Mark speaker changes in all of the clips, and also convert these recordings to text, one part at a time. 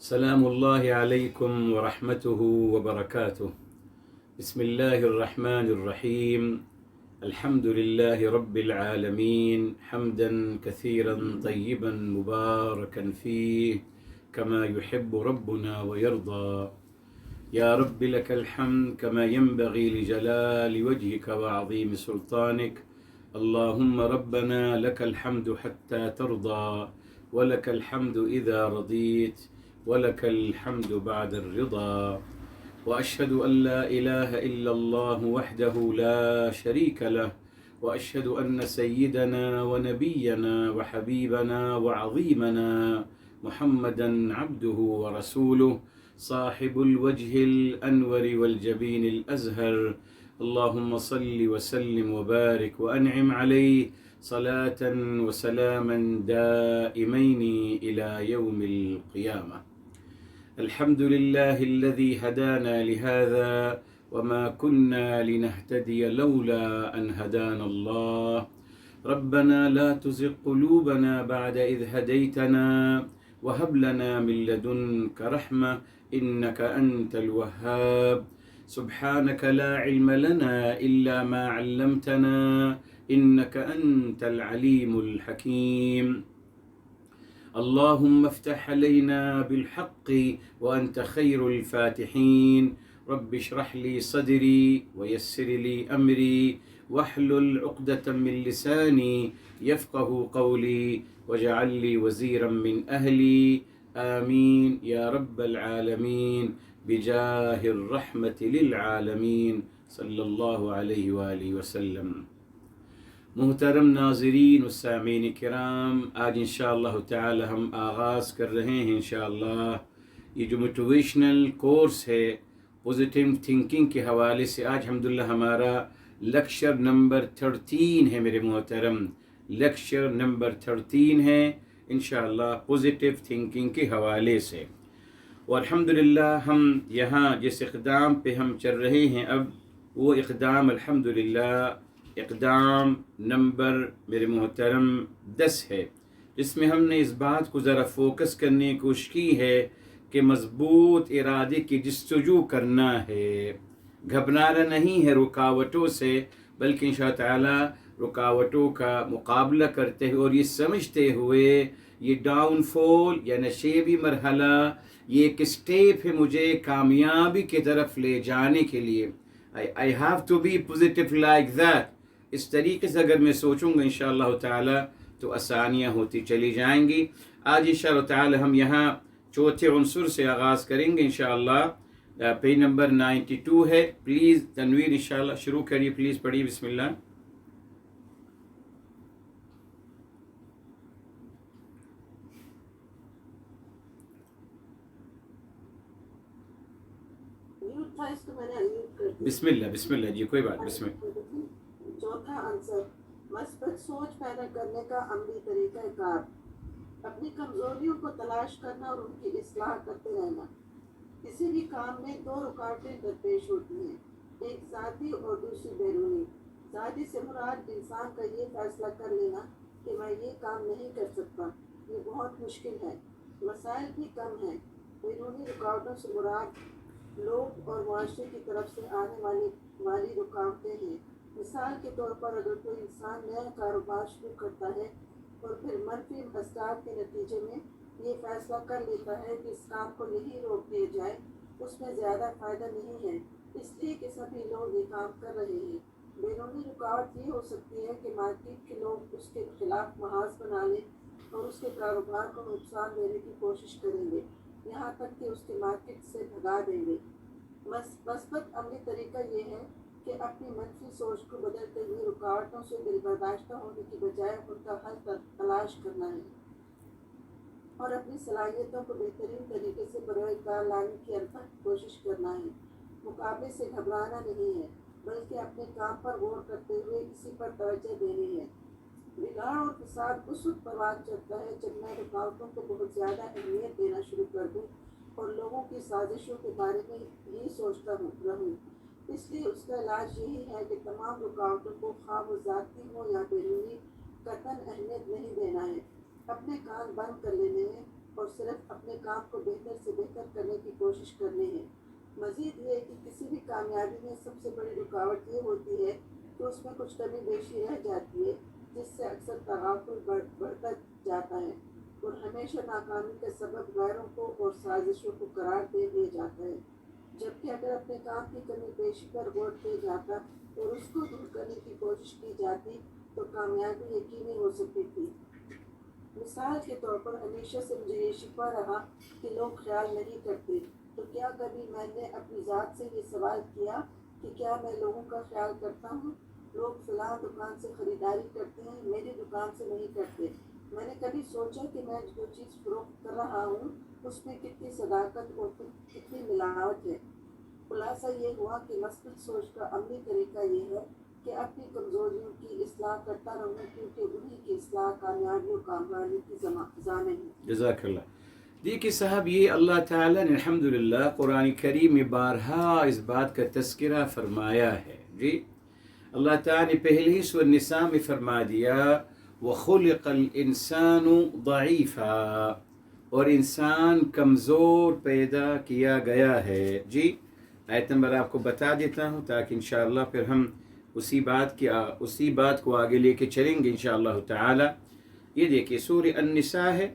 Speaker 1: سلام الله عليكم ورحمته وبركاته. بسم الله الرحمن الرحيم. الحمد لله رب العالمين حمدا كثيرا طيبا مباركا فيه كما يحب ربنا ويرضى. يا رب لك الحمد كما ينبغي لجلال وجهك وعظيم سلطانك. اللهم ربنا لك الحمد حتى ترضى، ولك الحمد إذا رضيت، ولك الحمد بعد الرضا. وأشهد أن لا إله إلا الله وحده لا شريك له، وأشهد أن سيدنا ونبينا وحبيبنا وعظيمنا محمدا عبده ورسوله صاحب الوجه الأنور والجبين الأزهر. اللهم صل وسلم وبارك وأنعم عليه صلاة وسلاما دائمين إلى يوم القيامة. الحمد لله الذي هدانا لهذا وما كنا لنهتدي لولا أن هدانا الله. ربنا لا تزغ قلوبنا بعد إذ هديتنا وهب لنا من لدنك رحمة إنك أنت الوهاب. سبحانك لا علم لنا إلا ما علمتنا إنك أنت العليم الحكيم. اللهم افتح علينا بالحق وأنت خير الفاتحين. رب اشرح لي صدري ويسر لي أمري واحلل عقدة من لساني يفقه قولي واجعل لي وزيرا من أهلي. آمين يا رب العالمين بجاه الرحمة للعالمين صلی اللہ علیہ وآلہ وسلم. محترم ناظرین و سامعین کرام، آج انشاءاللہ تعالی ہم آغاز کر رہے ہیں انشاءاللہ یہ جو موٹیویشنل کورس ہے پوزیٹیو تھنکنگ کے حوالے سے. آج الحمدللہ ہمارا لیکچر نمبر 13 ہے میرے محترم، لیکچر نمبر 13 ہے انشاءاللہ پوزیٹیو تھنکنگ کے حوالے سے. اور الحمدللہ ہم یہاں جس اقدام پہ ہم چل رہے ہیں اب وہ اقدام الحمدللہ اقدام نمبر میرے محترم 10 ہے، جس میں ہم نے اس بات کو ذرا فوکس کرنے کی کوشش کی ہے کہ مضبوط ارادے کی جستجو کرنا ہے، گھبرانا نہیں ہے رکاوٹوں سے، بلکہ انشاءاللہ تعالی رکاوٹوں کا مقابلہ کرتے ہوئے اور یہ سمجھتے ہوئے یہ ڈاؤن فال یا نشیبی مرحلہ یہ ایک اسٹیپ ہے مجھے کامیابی کی طرف لے جانے کے لیے. I have to be positive like that. اس طریقے سے اگر میں سوچوں گا انشاءاللہ تعالی تو آسانیاں ہوتی چلی جائیں گی. آج انشاءاللہ تعالی ہم یہاں چوتھے عنصر سے آغاز کریں گے انشاءاللہ. پیج نمبر 92 ہے. پلیز تنویر انشاءاللہ شروع کریے، پلیز پڑھیے بسم اللہ. بسم اللہ بسم اللہ جی کوئی بات بسم اللہ.
Speaker 2: چوتھا عنصر مثبت سوچ پیدا کرنے کا عملی طریقہ کار. اپنی کمزوریوں کو تلاش کرنا اور ان کی اصلاح کرتے رہنا. کسی بھی کام میں دو رکاوٹیں درپیش ہوتی ہیں، ایک ذاتی اور دوسری بیرونی. ذاتی سے مراد انسان کا یہ فیصلہ کر لینا کہ میں یہ کام نہیں کر سکتا، یہ بہت مشکل ہے، وسائل بھی کم ہیں. بیرونی رکاوٹوں سے مراد لوگ اور معاشرے کی طرف سے آنے والی رکاوٹیں ہیں. مثال کے طور پر اگر کوئی انسان نیا کاروبار شروع کرتا ہے اور پھر منفی اثرات کے نتیجے میں یہ فیصلہ کر لیتا ہے کہ اس کام کو نہیں روک دیا جائے، اس میں زیادہ فائدہ نہیں ہے اس لیے کہ سبھی لوگ یہ کام کر رہے ہیں. بیرونی رکاوٹ یہ ہو سکتی ہے کہ مارکیٹ کے لوگ اس کے خلاف محاذ بنا لیں اور اس کے کاروبار کو نقصان دینے کی کوشش کریں گے، یہاں تک کہ اس کے مارکیٹ سے بھگا دیں گے. مثبت عملی طریقہ یہ ہے کہ اپنی منفی سوچ کو بدلتے ہوئے رکاوٹوں سے دل برداشتہ ہونے کی بجائے ان کا حل تلاش کرنا ہے اور اپنی صلاحیتوں کو بہترین طریقے سے برائے کار لانے کی انتھک کوشش کرنا ہے. مقابلے سے گھبرانا نہیں ہے، بلکہ اپنے کام پر غور کرتے ہوئے اسی پر توجہ دینی ہے. بگاڑ اور فساد اس وقت برباد چلتا ہے جب میں رکاوٹوں کو بہت زیادہ اہمیت دینا شروع کر دوں اور لوگوں کی سازشوں کے بارے میں یہی سوچتا رہوں. اس لیے اس کا علاج یہی ہے کہ تمام رکاوٹوں کو خواہ وہ ذاتی ہو یا بیرونی قطعاً اہمیت نہیں دینا ہے، اپنے کان بند کر لینے ہیں اور صرف اپنے کام کو بہتر سے بہتر کرنے کی کوشش کرنی ہے۔ مزید یہ کہ کسی بھی کامیابی میں سب سے بڑی رکاوٹ یہ ہوتی ہے کہ اس میں کچھ کمی بیشی رہ جاتی ہے، جس سے اکثر تغافل بڑھتا جاتا ہے اور ہمیشہ ناکامی کا سبب غیروں کو اور سازشوں کو قرار دے دیا جاتا ہے، جبکہ اگر اپنے کام کی کمی بیشی پر غور کیا جاتا اور اس کو دور کرنے کی کوشش کی جاتی تو کامیابی یقینی ہو سکتی تھی۔ مثال کے طور پر ہمیشہ سے مجھے یہ شکوہ رہا کہ لوگ خیال نہیں کرتے، تو کیا کبھی میں نے اپنی ذات سے یہ سوال کیا کہ کیا میں لوگوں کا خیال کرتا ہوں؟ لوگ فلاں دکان سے خریداری کرتے ہیں، میری دکان سے نہیں کرتے۔ میں نے کبھی سوچا کہ میں جو چیز فروخت کر رہا ہوں اس میں کتنی صداقت اور کتنی ملاوٹ ہے؟ خلاصہ یہ ہوا کہ مثبت سوچ کا عملی طریقہ یہ ہے کہ اپنی کمزوریوں کی اصلاح کرتا رہوں، کیونکہ انہی کی اصلاح کامیابی اور کامیابی کی ضامن ہے۔
Speaker 1: جزاک اللہ۔ دیکھیے صاحب، یہ اللہ تعالیٰ نے الحمدللہ قرآن کریم میں بارہا اس بات کا تذکرہ فرمایا ہے۔ جی اللہ تعالیٰ نے پہلے ہی سورۃ النساء میں فرما دیا وَخُلِقَ الْإِنسَانُ ضَعِيفًا، اور انسان کمزور پیدا کیا گیا ہے۔ جی آیت نمبر آپ کو بتا دیتا ہوں تاکہ انشاءاللہ پھر ہم اسی بات کو آگے لے کے چلیں گے انشاءاللہ تعالی۔ یہ دیکھیے سورہ النساء ہے،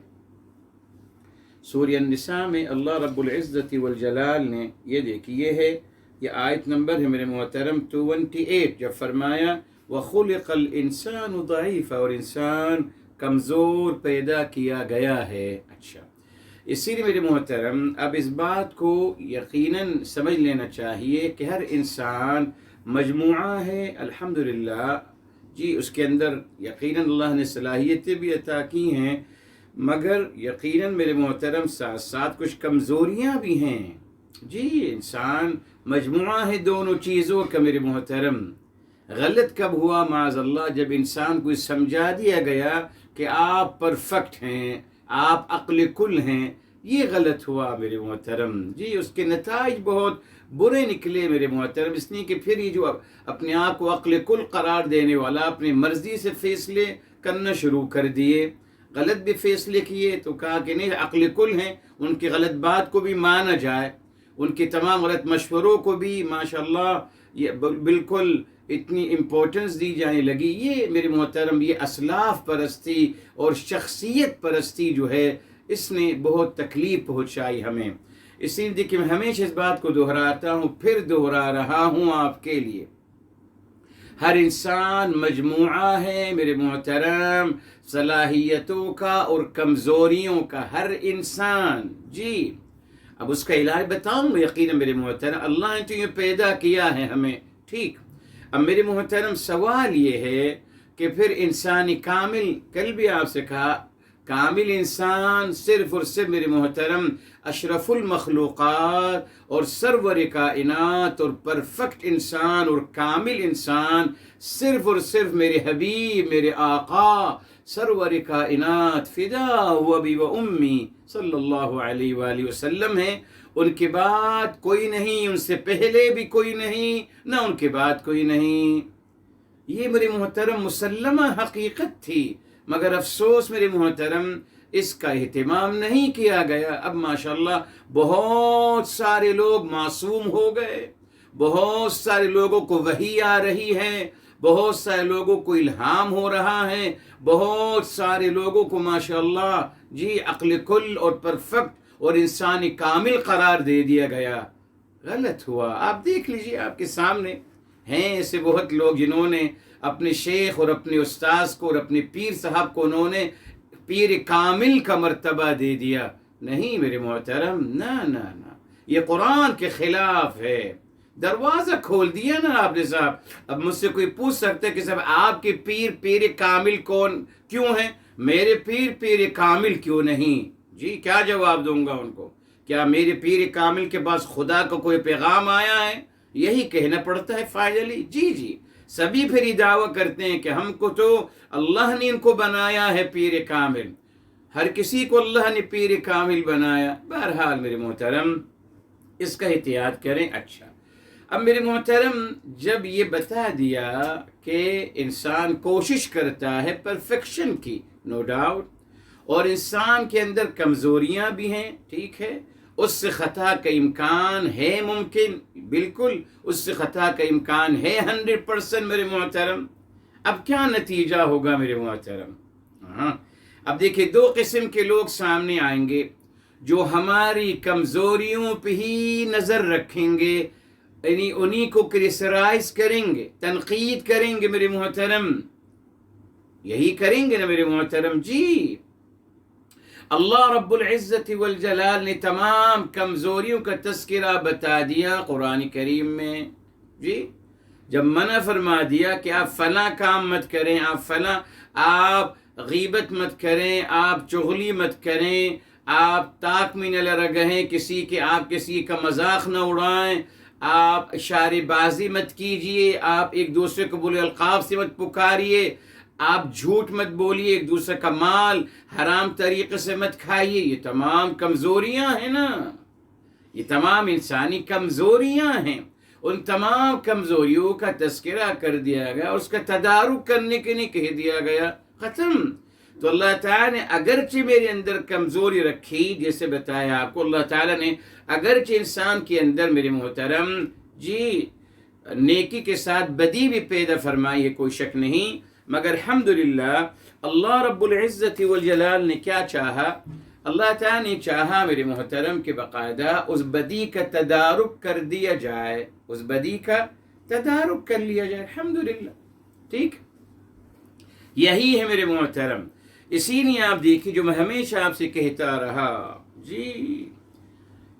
Speaker 1: سورہ النساء میں اللہ رب العزت والجلال نے یہ دیکھیے یہ آیت نمبر ہے میرے محترم 28، جب فرمایا وَخُلِقَ الْإِنسَانُ ضَعِيفًا، اور انسان کمزور پیدا کیا گیا ہے۔ اچھا، اسی لیے میرے محترم اب اس بات کو یقیناً سمجھ لینا چاہیے کہ ہر انسان مجموعہ ہے الحمدللہ۔ جی اس کے اندر یقیناً اللہ نے صلاحیتیں بھی عطا کی ہیں، مگر یقیناً میرے محترم ساتھ ساتھ کچھ کمزوریاں بھی ہیں۔ جی انسان مجموعہ ہے دونوں چیزوں کا میرے محترم۔ غلط کب ہوا معاذ اللہ؟ جب انسان کو سمجھا دیا گیا کہ آپ پرفیکٹ ہیں، آپ عقل کل ہیں، یہ غلط ہوا میرے محترم۔ جی اس کے نتائج بہت برے نکلے میرے محترم، اس لیے کہ پھر یہ جو اپنے آپ کو عقل کل قرار دینے والا اپنی مرضی سے فیصلے کرنا شروع کر دیے، غلط بھی فیصلے کیے تو کہا کہ نہیں عقل کل ہیں، ان کی غلط بات کو بھی مانا جائے، ان کے تمام غلط مشوروں کو بھی ماشاءاللہ یہ بالکل اتنی امپورٹنس دی جانے لگی۔ یہ میرے محترم یہ اسلاف پرستی اور شخصیت پرستی جو ہے اس نے بہت تکلیف پہنچائی ہمیں۔ اسی لیے کہ میں ہمیشہ اس بات کو دہراتا ہوں، پھر دہرا رہا ہوں آپ کے لیے، ہر انسان مجموعہ ہے میرے محترم صلاحیتوں کا اور کمزوریوں کا، ہر انسان۔ جی اب اس کا علاج بتاؤں گا یقیناً میرے محترم، اللہ نے تو یہ پیدا کیا ہے ہمیں، ٹھیک۔ اب میرے محترم سوال یہ ہے کہ پھر انسانی کامل، کل بھی آپ سے کہا کامل انسان صرف اور صرف میرے محترم اشرف المخلوقات اور سرور کائنات اور پرفیکٹ انسان اور کامل انسان صرف اور صرف میرے حبیب، میرے آقا سرور کائنات فدا ابی و امی صلی اللہ علیہ وآلہ وسلم ہیں۔ ان کے بعد کوئی نہیں، ان سے پہلے بھی کوئی نہیں، نہ ان کے بعد کوئی نہیں۔ یہ میرے محترم مسلمہ حقیقت تھی، مگر افسوس میرے محترم اس کا اہتمام نہیں کیا گیا۔ اب ماشاءاللہ بہت سارے لوگ معصوم ہو گئے، بہت سارے لوگوں کو وحی آ رہی ہے، بہت سارے لوگوں کو الہام ہو رہا ہے، بہت سارے لوگوں کو ماشاءاللہ جی عقل کل اور پرفیکٹ اور انسانی کامل قرار دے دیا گیا۔ غلط ہوا۔ آپ دیکھ لیجئے آپ کے سامنے ہیں ایسے بہت لوگ جنہوں نے اپنے شیخ اور اپنے استاذ کو اور اپنے پیر صاحب کو انہوں نے پیر کامل کا مرتبہ دے دیا۔ نہیں میرے محترم، نہ نہ نہ، یہ قرآن کے خلاف ہے۔ دروازہ کھول دیا نا آپ نے صاحب۔ اب مجھ سے کوئی پوچھ سکتا ہے کہ صاحب آپ کے پیر کامل کون کیوں ہیں، میرے پیر کامل کیوں نہیں؟ جی کیا جواب دوں گا ان کو؟ کیا میرے پیر کامل کے پاس خدا کا کوئی پیغام آیا ہے؟ یہی کہنا پڑتا ہے فائنلی۔ جی سبھی پھر یہ دعویٰ کرتے ہیں کہ ہم کو تو اللہ نے ان کو بنایا ہے پیر کامل، ہر کسی کو اللہ نے پیر کامل بنایا۔ بہرحال میرے محترم اس کا احتیاط کریں۔ اچھا اب میرے محترم جب یہ بتا دیا کہ انسان کوشش کرتا ہے پرفیکشن کی، نو ڈاؤٹ، اور انسان کے اندر کمزوریاں بھی ہیں، ٹھیک ہے، اس سے خطا کا امکان ہے، ممکن بالکل اس سے خطا کا امکان ہے 100% میرے محترم۔ اب کیا نتیجہ ہوگا میرے محترم؟ ہاں، اب دیکھیں 2 قسم کے لوگ سامنے آئیں گے، جو ہماری کمزوریوں پہ ہی نظر رکھیں گے، یعنی انہی کو کرٹیسائز کریں گے، تنقید کریں گے میرے محترم، یہی کریں گے نا میرے محترم جی۔ اللہ رب العزت والجلال نے تمام کمزوریوں کا تذکرہ بتا دیا قرآن کریم میں جی، جب منع فرما دیا کہ آپ فلاں کام مت کریں، آپ غیبت مت کریں، آپ چغلی مت کریں، آپ طاق میں نہ لگیں کسی کے، آپ کسی کا مذاق نہ اڑائیں، آپ اشارے بازی مت کیجئے، آپ ایک دوسرے کو بولے القاب سے مت پکاریے، آپ جھوٹ مت بولیے، ایک دوسرے کا مال حرام طریقے سے مت کھائیے۔ یہ تمام کمزوریاں ہیں نا، یہ تمام انسانی کمزوریاں ہیں، ان تمام کمزوریوں کا تذکرہ کر دیا گیا، اس کا تدارک کرنے کے لیے کہہ دیا گیا، ختم۔ تو اللہ تعالیٰ نے اگرچہ میرے اندر کمزوری رکھی، جیسے بتایا آپ کو، اللہ تعالیٰ نے اگرچہ انسان کے اندر میرے محترم جی نیکی کے ساتھ بدی بھی پیدا فرمائی ہے، کوئی شک نہیں، مگر الحمدللہ اللہ رب العزت والجلال نے کیا چاہا؟ اللہ تعالیٰ نے چاہا میرے محترم کہ باقاعدہ اس بدی کا تدارک کر دیا جائے، اس بدی کا تدارک کر لیا جائے، الحمدللہ، ٹھیک، یہی ہے میرے محترم۔ اسی لیے آپ دیکھیں، جو میں ہمیشہ آپ سے کہتا رہا جی،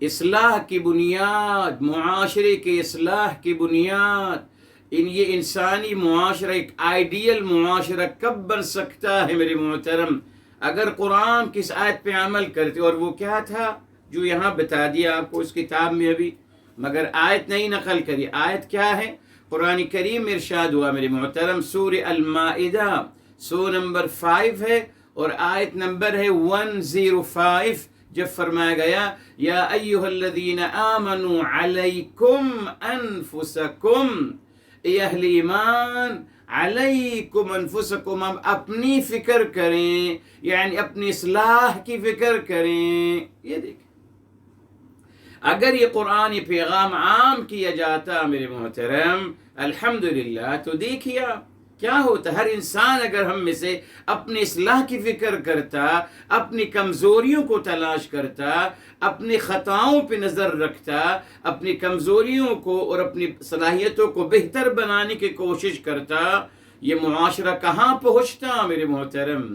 Speaker 1: اصلاح کی بنیاد، معاشرے کے اصلاح کی بنیاد، یہ انسانی معاشرہ ایک آئیڈیل معاشرہ کب بن سکتا ہے میرے محترم؟ اگر قرآن کس آیت پہ عمل کرتے، اور وہ کیا تھا جو یہاں بتا دیا آپ کو اس کتاب میں ابھی، مگر آیت نہیں نقل کری۔ آیت کیا ہے؟ قرآن کریم میں ارشاد ہوا میرے محترم، سورہ المائدہ سورہ نمبر 5 ہے اور آیت نمبر ہے 105، جب فرمایا گیا یا ایھا الذین آمنوا علیکم انفسکم، اے اہل ایمان علیکم انفسکم، ہم اپنی فکر کریں، یعنی اپنی اصلاح کی فکر کریں۔ یہ دیکھیں، اگر یہ قرآن یہ پیغام عام کیا جاتا میرے محترم الحمدللہ، تو دیکھیے کیا ہوتا، ہر انسان اگر ہم میں سے اپنی اصلاح کی فکر کرتا، اپنی کمزوریوں کو تلاش کرتا، اپنی خطاؤں پہ نظر رکھتا، اپنی کمزوریوں کو اور اپنی صلاحیتوں کو بہتر بنانے کی کوشش کرتا، یہ معاشرہ کہاں پہنچتا میرے محترم؟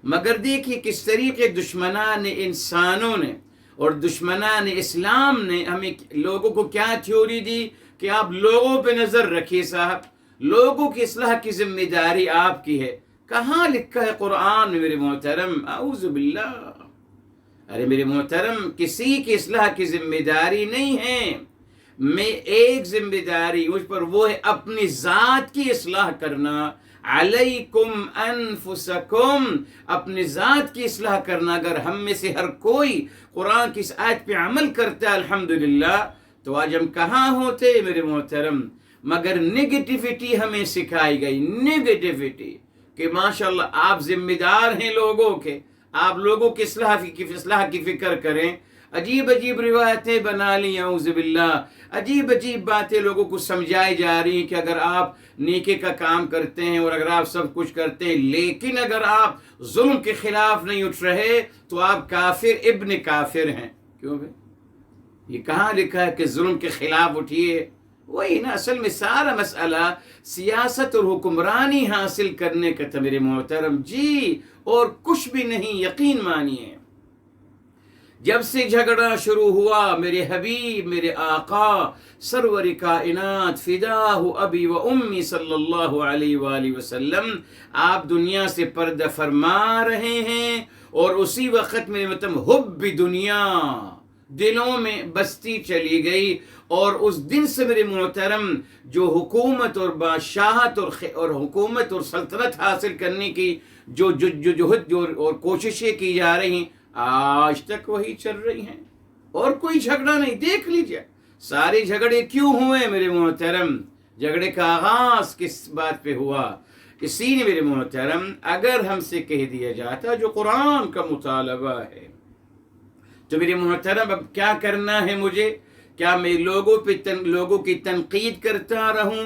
Speaker 1: مگر دیکھیے کس طریقے دشمنان انسانوں نے اور دشمنان اسلام نے ہمیں، لوگوں کو کیا تھیوری دی کہ آپ لوگوں پہ نظر رکھیے صاحب، لوگوں کی اصلاح کی ذمہ داری آپ کی ہے۔ کہاں لکھا ہے قرآن میں میرے محترم؟ اعوذ باللہ، ارے میرے محترم کسی کی اصلاح کی ذمہ داری نہیں ہے، میں ایک ذمہ داری مجھ پر، وہ ہے اپنی ذات کی اصلاح کرنا، علیکم انفسکم، اپنی ذات کی اصلاح کرنا۔ اگر ہم میں سے ہر کوئی قرآن کی اس آیت پہ عمل کرتا ہے الحمدللہ، تو آج ہم کہاں ہوتے میرے محترم؟ مگر نگیٹیوٹی ہمیں سکھائی گئی، نگیٹیوٹی، کہ ماشاءاللہ آپ ذمہ دار ہیں لوگوں کے، آپ لوگوں کی اصلاح کی فکر کریں۔ عجیب عجیب روایتیں بنا لی، اعوذ باللہ، عجیب عجیب باتیں لوگوں کو سمجھائی جا رہی ہیں کہ اگر آپ نیکی کا کام کرتے ہیں اور اگر آپ سب کچھ کرتے ہیں، لیکن اگر آپ ظلم کے خلاف نہیں اٹھ رہے تو آپ کافر ابن کافر ہیں۔ کیوں بھائی؟ یہ کہاں لکھا ہے کہ ظلم کے خلاف اٹھیے؟ وہی نا، اصل میں سارا مسئلہ سیاست اور حکمرانی حاصل کرنے کا تھا میرے محترم جی، اور کچھ بھی نہیں، یقین مانیے۔ جب سے جھگڑا شروع ہوا میرے حبیب، میرے آقا سرور کائنات فداہ ابی و امی صلی اللہ علیہ وآلہ وسلم، آپ دنیا سے پردہ فرما رہے ہیں، اور اسی وقت میں مطلب حب دنیا دلوں میں بستی چلی گئی، اور اس دن سے میرے محترم جو حکومت اور بادشاہت اور حکومت اور سلطنت حاصل کرنے کی جو جہد اور کوششیں کی جا رہی ہیں، آج تک وہی چل رہی ہیں، اور کوئی جھگڑا نہیں۔ دیکھ لیجئے سارے جھگڑے کیوں ہوئے میرے محترم؟ جھگڑے کا آغاز کس بات پہ ہوا؟ اسی لیے میرے محترم اگر ہم سے کہہ دیا جاتا جو قرآن کا مطالبہ ہے تو میرے محترم اب کیا کرنا ہے مجھے؟ کیا میں لوگوں کی تنقید کرتا رہوں؟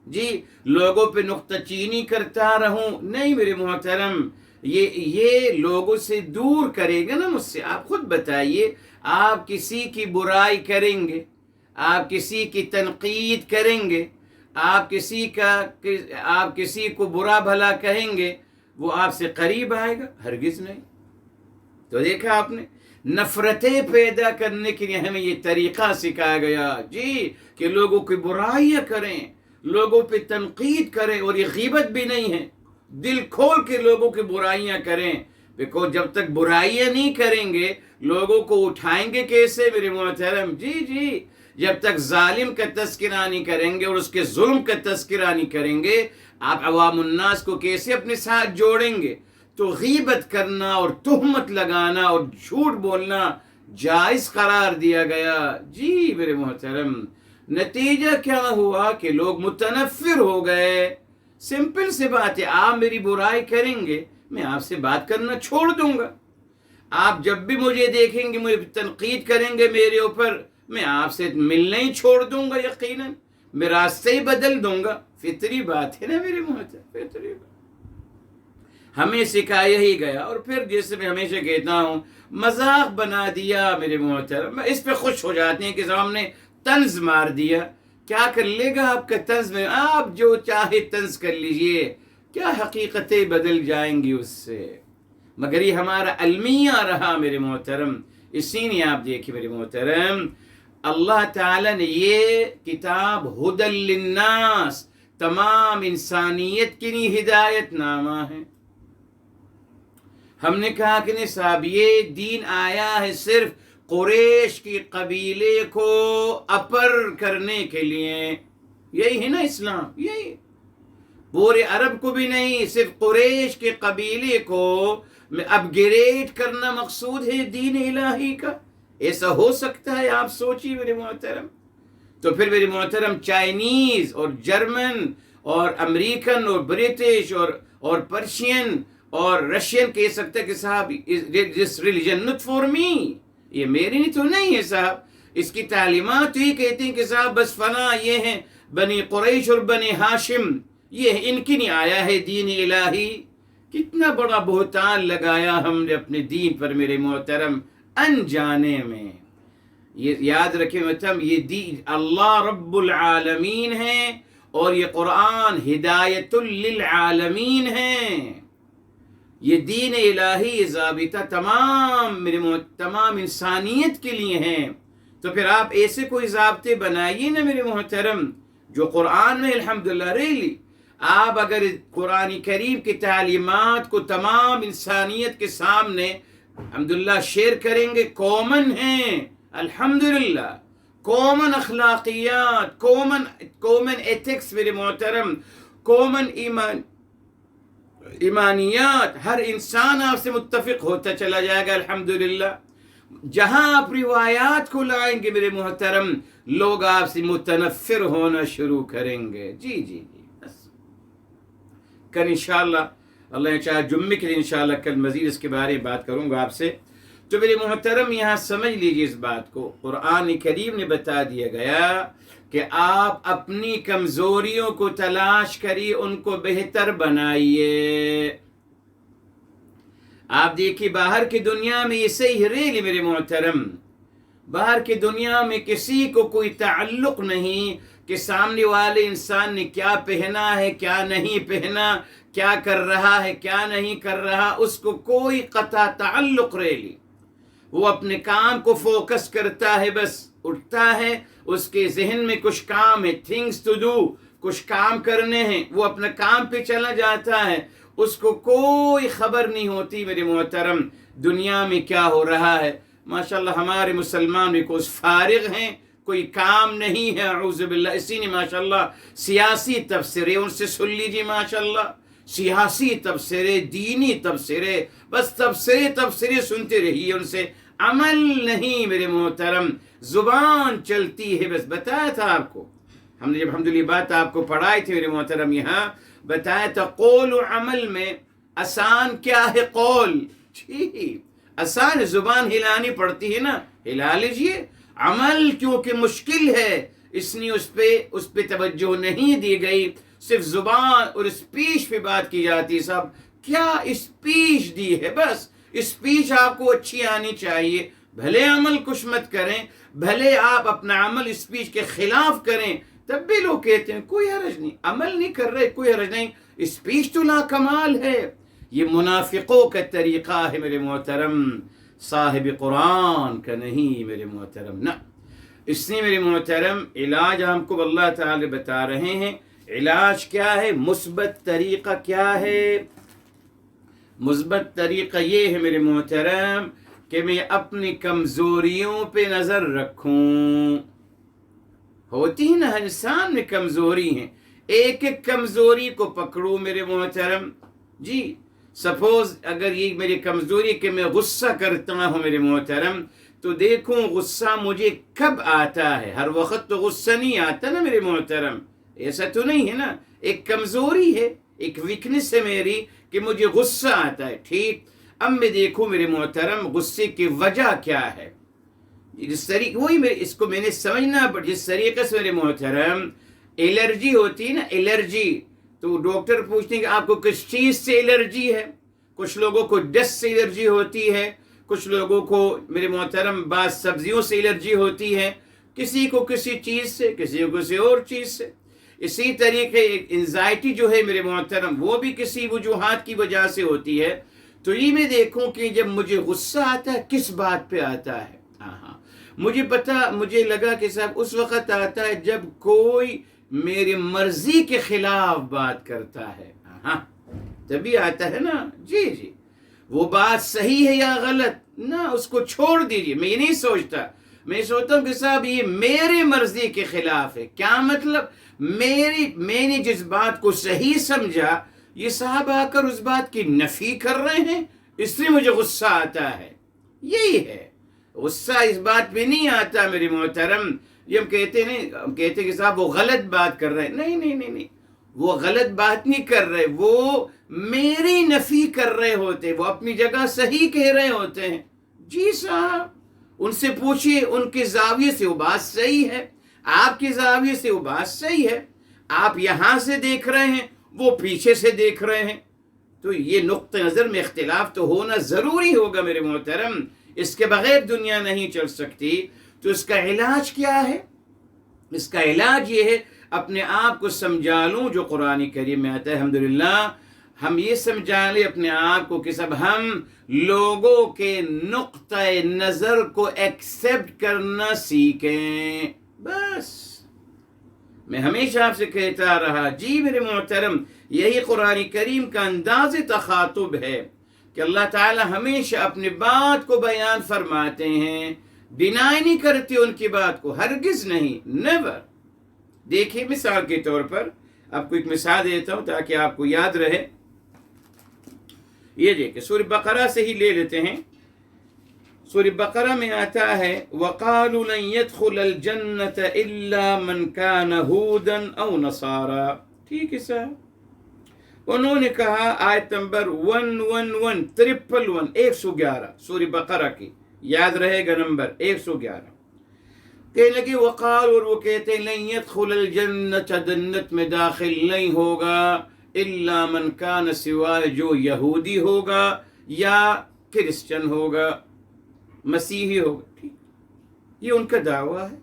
Speaker 1: جی لوگوں پہ نقطہ چینی کرتا رہوں؟ نہیں میرے محترم، یہ لوگوں سے دور کرے گا نا مجھ سے۔ آپ خود بتائیے، آپ کسی کی برائی کریں گے، آپ کسی کی تنقید کریں گے، آپ کسی کو برا بھلا کہیں گے، وہ آپ سے قریب آئے گا؟ ہرگز نہیں۔ تو دیکھا آپ نے، نفرتیں پیدا کرنے کے لیے ہمیں یہ طریقہ سکھایا گیا جی کہ لوگوں کی برائیاں کریں، لوگوں پہ تنقید کریں، اور یہ غیبت بھی نہیں ہے، دل کھول کے لوگوں کی برائیاں کریں۔ دیکھو جب تک برائیاں نہیں کریں گے لوگوں کو اٹھائیں گے کیسے میرے محترم؟ جی جب تک ظالم کا تذکرہ نہیں کریں گے اور اس کے ظلم کا تذکرہ نہیں کریں گے، آپ عوام الناس کو کیسے اپنے ساتھ جوڑیں گے؟ تو غیبت کرنا اور تہمت لگانا اور جھوٹ بولنا جائز قرار دیا گیا۔ جی میرے محترم، نتیجہ کیا ہوا کہ لوگ متنفر ہو گئے۔ سمپل سی بات ہے، آپ میری برائی کریں گے میں آپ سے بات کرنا چھوڑ دوں گا۔ آپ جب بھی مجھے دیکھیں گے، مجھے تنقید کریں گے میرے اوپر، میں آپ سے ملنا ہی چھوڑ دوں گا، یقیناً میں راستہ ہی بدل دوں گا۔ فطری بات ہے نا میرے محترم، فطری بات ہمیں سکھایا ہی گیا۔ اور پھر جیسے میں ہمیشہ کہتا ہوں، مذاق بنا دیا میرے محترم، اس پہ خوش ہو جاتے ہیں کہ ہم نے طنز مار دیا۔ کیا کر لے گا آپ کا طنز میں؟ آپ جو چاہے طنز کر لیجئے، کیا حقیقتیں بدل جائیں گی اس سے؟ مگر یہ ہمارا المیہ رہا میرے محترم۔ اسی لیے آپ دیکھیں میرے محترم، اللہ تعالیٰ نے یہ کتاب ہدی للناس، تمام انسانیت کے لیے ہدایت نامہ ہے۔ ہم نے کہا کہ نہیں صاحب، یہ دین آیا ہے صرف قریش کی قبیلے کو اپر کرنے کے لیے، یہی ہے نا اسلام، یہی پورے عرب کو بھی نہیں، صرف قریش کے قبیلے کو اپ گریڈ کرنا مقصود ہے دین الہی کا۔ ایسا ہو سکتا ہے؟ آپ سوچیے میرے محترم۔ تو پھر میرے محترم چائنیز اور جرمن اور امریکن اور برٹش اور پرشین اور رشین کہہ سکتے کہ صاحب this religion not for me, یہ میری نہیں تو نہیں ہے صاحب، اس کی تعلیمات تو یہ کہتی ہیں کہ صاحب بس فلاں یہ ہیں بنی قریش اور بنی ہاشم، یہ ان کی نہیں آیا ہے دین الہی۔ کتنا بڑا بہتان لگایا ہم نے اپنے دین پر میرے محترم انجانے میں۔ یہ یاد رکھیں محترم، یہ دین اللہ رب العالمین ہے اور یہ قرآن ہدایت للعالمین ہے۔ یہ دین الہی، یہ ضابطہ تمام انسانیت کے لیے ہیں۔ تو پھر آپ ایسے کوئی ضابطے بنائیے نا میرے محترم جو قرآن میں الحمدللہ ریلی، آپ اگر قرآن کریم کی تعلیمات کو تمام انسانیت کے سامنے الحمدللہ شیئر کریں گے، کامن ہیں الحمدللہ، کامن اخلاقیات، کامن ایتھکس میرے محترم، کامن ایمانیات، ہر انسان آپ سے متفق ہوتا چلا جائے گا الحمدللہ۔ جہاں آپ روایات کو لائیں گے میرے محترم، لوگ آپ سے متنفر ہونا شروع کریں گے۔ جی بس کل انشاءاللہ اللہ نے چاہا جمعے کے لیے انشاءاللہ کل مزید اس کے بارے میں بات کروں گا آپ سے۔ تو میرے محترم یہاں سمجھ لیجیے اس بات کو، قرآن کریم نے بتا دیا گیا کہ آپ اپنی کمزوریوں کو تلاش کریے، ان کو بہتر بنائیے۔ آپ دیکھیے باہر کی دنیا میں یہ صحیح ریلی میرے محترم، باہر کی دنیا میں کسی کو کوئی تعلق نہیں کہ سامنے والے انسان نے کیا پہنا ہے، کیا نہیں پہنا، کیا کر رہا ہے، کیا نہیں کر رہا، اس کو کوئی قطع تعلق ریلی۔ وہ اپنے کام کو فوکس کرتا ہے، بس اٹھتا ہے، اس کے ذہن میں کچھ کام ہے، تھنگس ٹو ڈو، کچھ کام کرنے ہیں، وہ اپنے کام پہ چلا جاتا ہے، اس کو کوئی خبر نہیں ہوتی میرے محترم دنیا میں کیا ہو رہا ہے۔ ماشاءاللہ ہمارے مسلمان بھی کچھ فارغ ہیں، کوئی کام نہیں ہے، اعوذ باللہ۔ اسی نے ماشاءاللہ سیاسی تبصرے ان سے سن لیجیے، ماشاءاللہ سیاسی تبصرے، دینی تبصرے، بس تبصرے سنتے رہیے، ان سے عمل نہیں میرے محترم، زبان چلتی ہے بس۔ بتایا تھا آپ کو ہم نے، جب الحمدللہ بات آپ کو پڑھائی تھی میرے محترم، یہاں بتایا تھا قول و عمل میں آسان کیا ہے؟ قول، جی آسان زبان ہلانی پڑتی ہے نا، ہلا لیجیے. عمل کیونکہ مشکل ہے اس لیے اس پہ توجہ نہیں دی گئی، صرف زبان اور اسپیچ پہ بات کی جاتی. صاحب کیا اسپیچ دی ہے، بس اسپیچ آپ کو اچھی آنی چاہیے، بھلے عمل کچھ مت کریں، بھلے آپ اپنا عمل اسپیچ کے خلاف کریں، تب بھی لوگ کہتے ہیں کوئی حرج نہیں، عمل نہیں کر رہے کوئی حرج نہیں، اسپیچ تو لا کمال ہے. یہ منافقوں کا طریقہ ہے میرے محترم، صاحب قرآن کا نہیں میرے محترم. نہ اس نے میرے محترم علاج ہم کو اللہ تعالی بتا رہے ہیں. علاج کیا ہے؟ مثبت طریقہ کیا ہے؟ مثبت طریقہ یہ ہے میرے محترم کہ میں اپنی کمزوریوں پہ نظر رکھوں. ہوتی ہے نا انسان میں کمزوری ہیں، ایک ایک کمزوری کو پکڑوں میرے محترم. جی سپوز اگر یہ میری کمزوری کہ میں غصہ کرتا ہوں میرے محترم، تو دیکھوں غصہ مجھے کب آتا ہے. ہر وقت تو غصہ نہیں آتا نا میرے محترم، ایسا تو نہیں ہے نا. ایک کمزوری ہے، ایک ویکنس ہے میری کہ مجھے غصہ آتا ہے. ٹھیک، اب میں دیکھوں میرے محترم غصے کی وجہ کیا ہے. جس طریقے وہی اس کو میں نے سمجھنا پڑ، جس طریقے سے میرے محترم الرجی ہوتی ہے نا، الرجی تو ڈاکٹر پوچھتے ہیں کہ آپ کو کس چیز سے الرجی ہے. کچھ لوگوں کو ڈسٹ سے الرجی ہوتی ہے، کچھ لوگوں کو میرے محترم بعض سبزیوں سے الرجی ہوتی ہے، کسی کو کسی چیز سے، کسی کو کسی اور چیز سے. اسی طریقے انزائٹی جو ہے میرے محترم وہ بھی کسی وجوہات کی وجہ سے ہوتی ہے. تو یہ میں دیکھوں کہ جب مجھے غصہ آتا ہے کس بات پہ آتا ہے. مجھے لگا کہ صاحب اس وقت آتا ہے جب کوئی میری مرضی کے خلاف بات کرتا ہے. تبھی آتا ہے نا. جی وہ بات صحیح ہے یا غلط نہ، اس کو چھوڑ دیجیے. میں یہ نہیں سوچتا، میں سوچتا ہوں کہ صاحب یہ میری مرضی کے خلاف ہے. کیا مطلب؟ میں نے جس بات کو صحیح سمجھا یہ صاحب آ کر اس بات کی نفی کر رہے ہیں، اس لیے مجھے غصہ آتا ہے. یہی ہے غصہ، اس بات پہ نہیں آتا میرے محترم. یہ ہم کہتے ہیں کہ صاحب وہ غلط بات کر رہے ہیں. نہیں، وہ غلط بات نہیں کر رہے، وہ میری نفی کر رہے ہوتے، وہ اپنی جگہ صحیح کہہ رہے ہوتے ہیں. جی صاحب ان سے پوچھئے، ان کے زاویے سے وہ بات صحیح ہے، آپ کے زاویے سے وہ بات صحیح ہے. آپ یہاں سے دیکھ رہے ہیں، وہ پیچھے سے دیکھ رہے ہیں، تو یہ نقطہ نظر میں اختلاف تو ہونا ضروری ہوگا میرے محترم. اس کے بغیر دنیا نہیں چل سکتی. تو اس کا علاج کیا ہے؟ اس کا علاج یہ ہے اپنے آپ کو سمجھا لوں جو قرآن کریم میں آتا ہے. الحمدللہ ہم یہ سمجھا لیں اپنے آپ کو کہ سب ہم لوگوں کے نقطہ نظر کو ایکسیپٹ کرنا سیکھیں. بس میں ہمیشہ آپ سے کہتا رہا، جی میرے محترم یہی قرآن کریم کا انداز تخاطب ہے کہ اللہ تعالی ہمیشہ اپنی بات کو بیان فرماتے ہیں، ڈینائی نہیں کرتے ان کی بات کو، ہرگز نہیں، نیور. دیکھیے مثال کے طور پر آپ کو ایک مثال دیتا ہوں تاکہ آپ کو یاد رہے. یہ دیکھیں سورہ بقرہ سے ہی لے لیتے ہیں. سورہ بقرہ میں آتا ہے وَقَالُوا لَن يَدْخُلَ الْجَنَّةَ إِلَّا مَنْ كَانَ هُودًا أَوْ نَصَارَى. ٹھیک ہے صاحب، انہوں نے کہا آیت نمبر 111 سورہ بقرہ کی، یاد رہے گا نمبر 111. کہنے لگے وقال، اور وہ کہتے ہیں لن يدخل الجنة، جنت میں داخل نہیں ہوگا الا من کان، سوائے جو یہودی ہوگا یا کرسچن ہوگا، مسیحی ہوگا. ٹھیک، یہ ان کا دعویٰ ہے.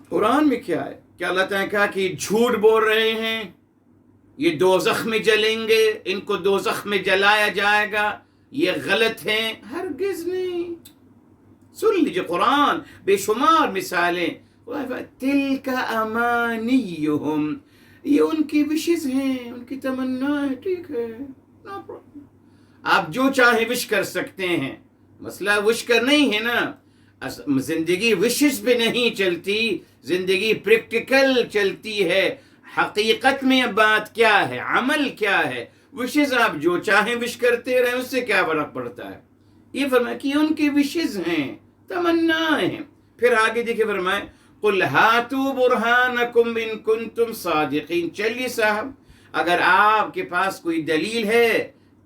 Speaker 1: قرآن میں کیا ہے؟ کیا اللہ تعالیٰ نے کہا کہ یہ جھوٹ بول رہے ہیں، یہ دوزخ میں جلیں گے، ان کو دوزخ میں جلایا جائے گا، یہ غلط ہیں؟ ہرگز نہیں. سن لیجیے قرآن بے شمار مثالیں. تلک امانیہم، یہ ان کی وشز ہیں، ان کی تمنا ہے. ٹھیک ہے، نو پرابلم، آپ جو چاہیں وش کر سکتے ہیں. مسئلہ وش کر نہیں ہے نا. زندگی وشز پہ نہیں چلتی، زندگی پریکٹیکل چلتی ہے. حقیقت میں بات کیا ہے، عمل کیا ہے. وشز آپ جو چاہیں وش کرتے رہیں، اس سے کیا فرق پڑتا ہے. یہ فرمایا کہ ان کی وشز ہیں، تمنائیں ہیں. پھر آگے دیکھیں فرمائے قل ہاتوا برہانکم ان کنتم صادقین، چلیے صاحب اگر آپ کے پاس کوئی دلیل ہے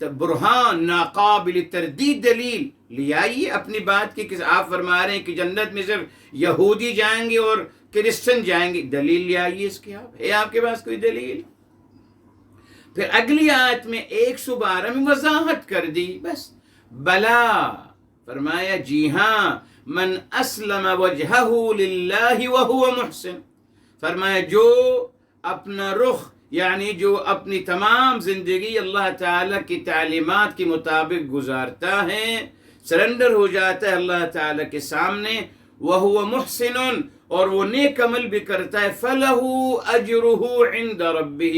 Speaker 1: تو برہان ناقابل تردید دلیل لے آئیے اپنی بات کی، کہ آپ فرما رہے ہیں کہ جنت میں صرف یہودی جائیں گے اور کرسچن جائیں گے، دلیل لے آئیے اس کی، آپ کے پاس کوئی دلیل؟ پھر اگلی آیت میں 112 میں وضاحت کر دی، بس بلا، فرمایا جی ہاں، من اسلم وجہہ للہ وہو محسن، فرمایا جو اپنا رخ یعنی جو اپنی تمام زندگی اللہ تعالیٰ کی تعلیمات کے مطابق گزارتا ہے، سرنڈر ہو جاتا ہے اللہ تعالیٰ کے سامنے، وہو محسن، اور وہ نیک عمل بھی کرتا ہے، فلہ اجرہ عند ربہ،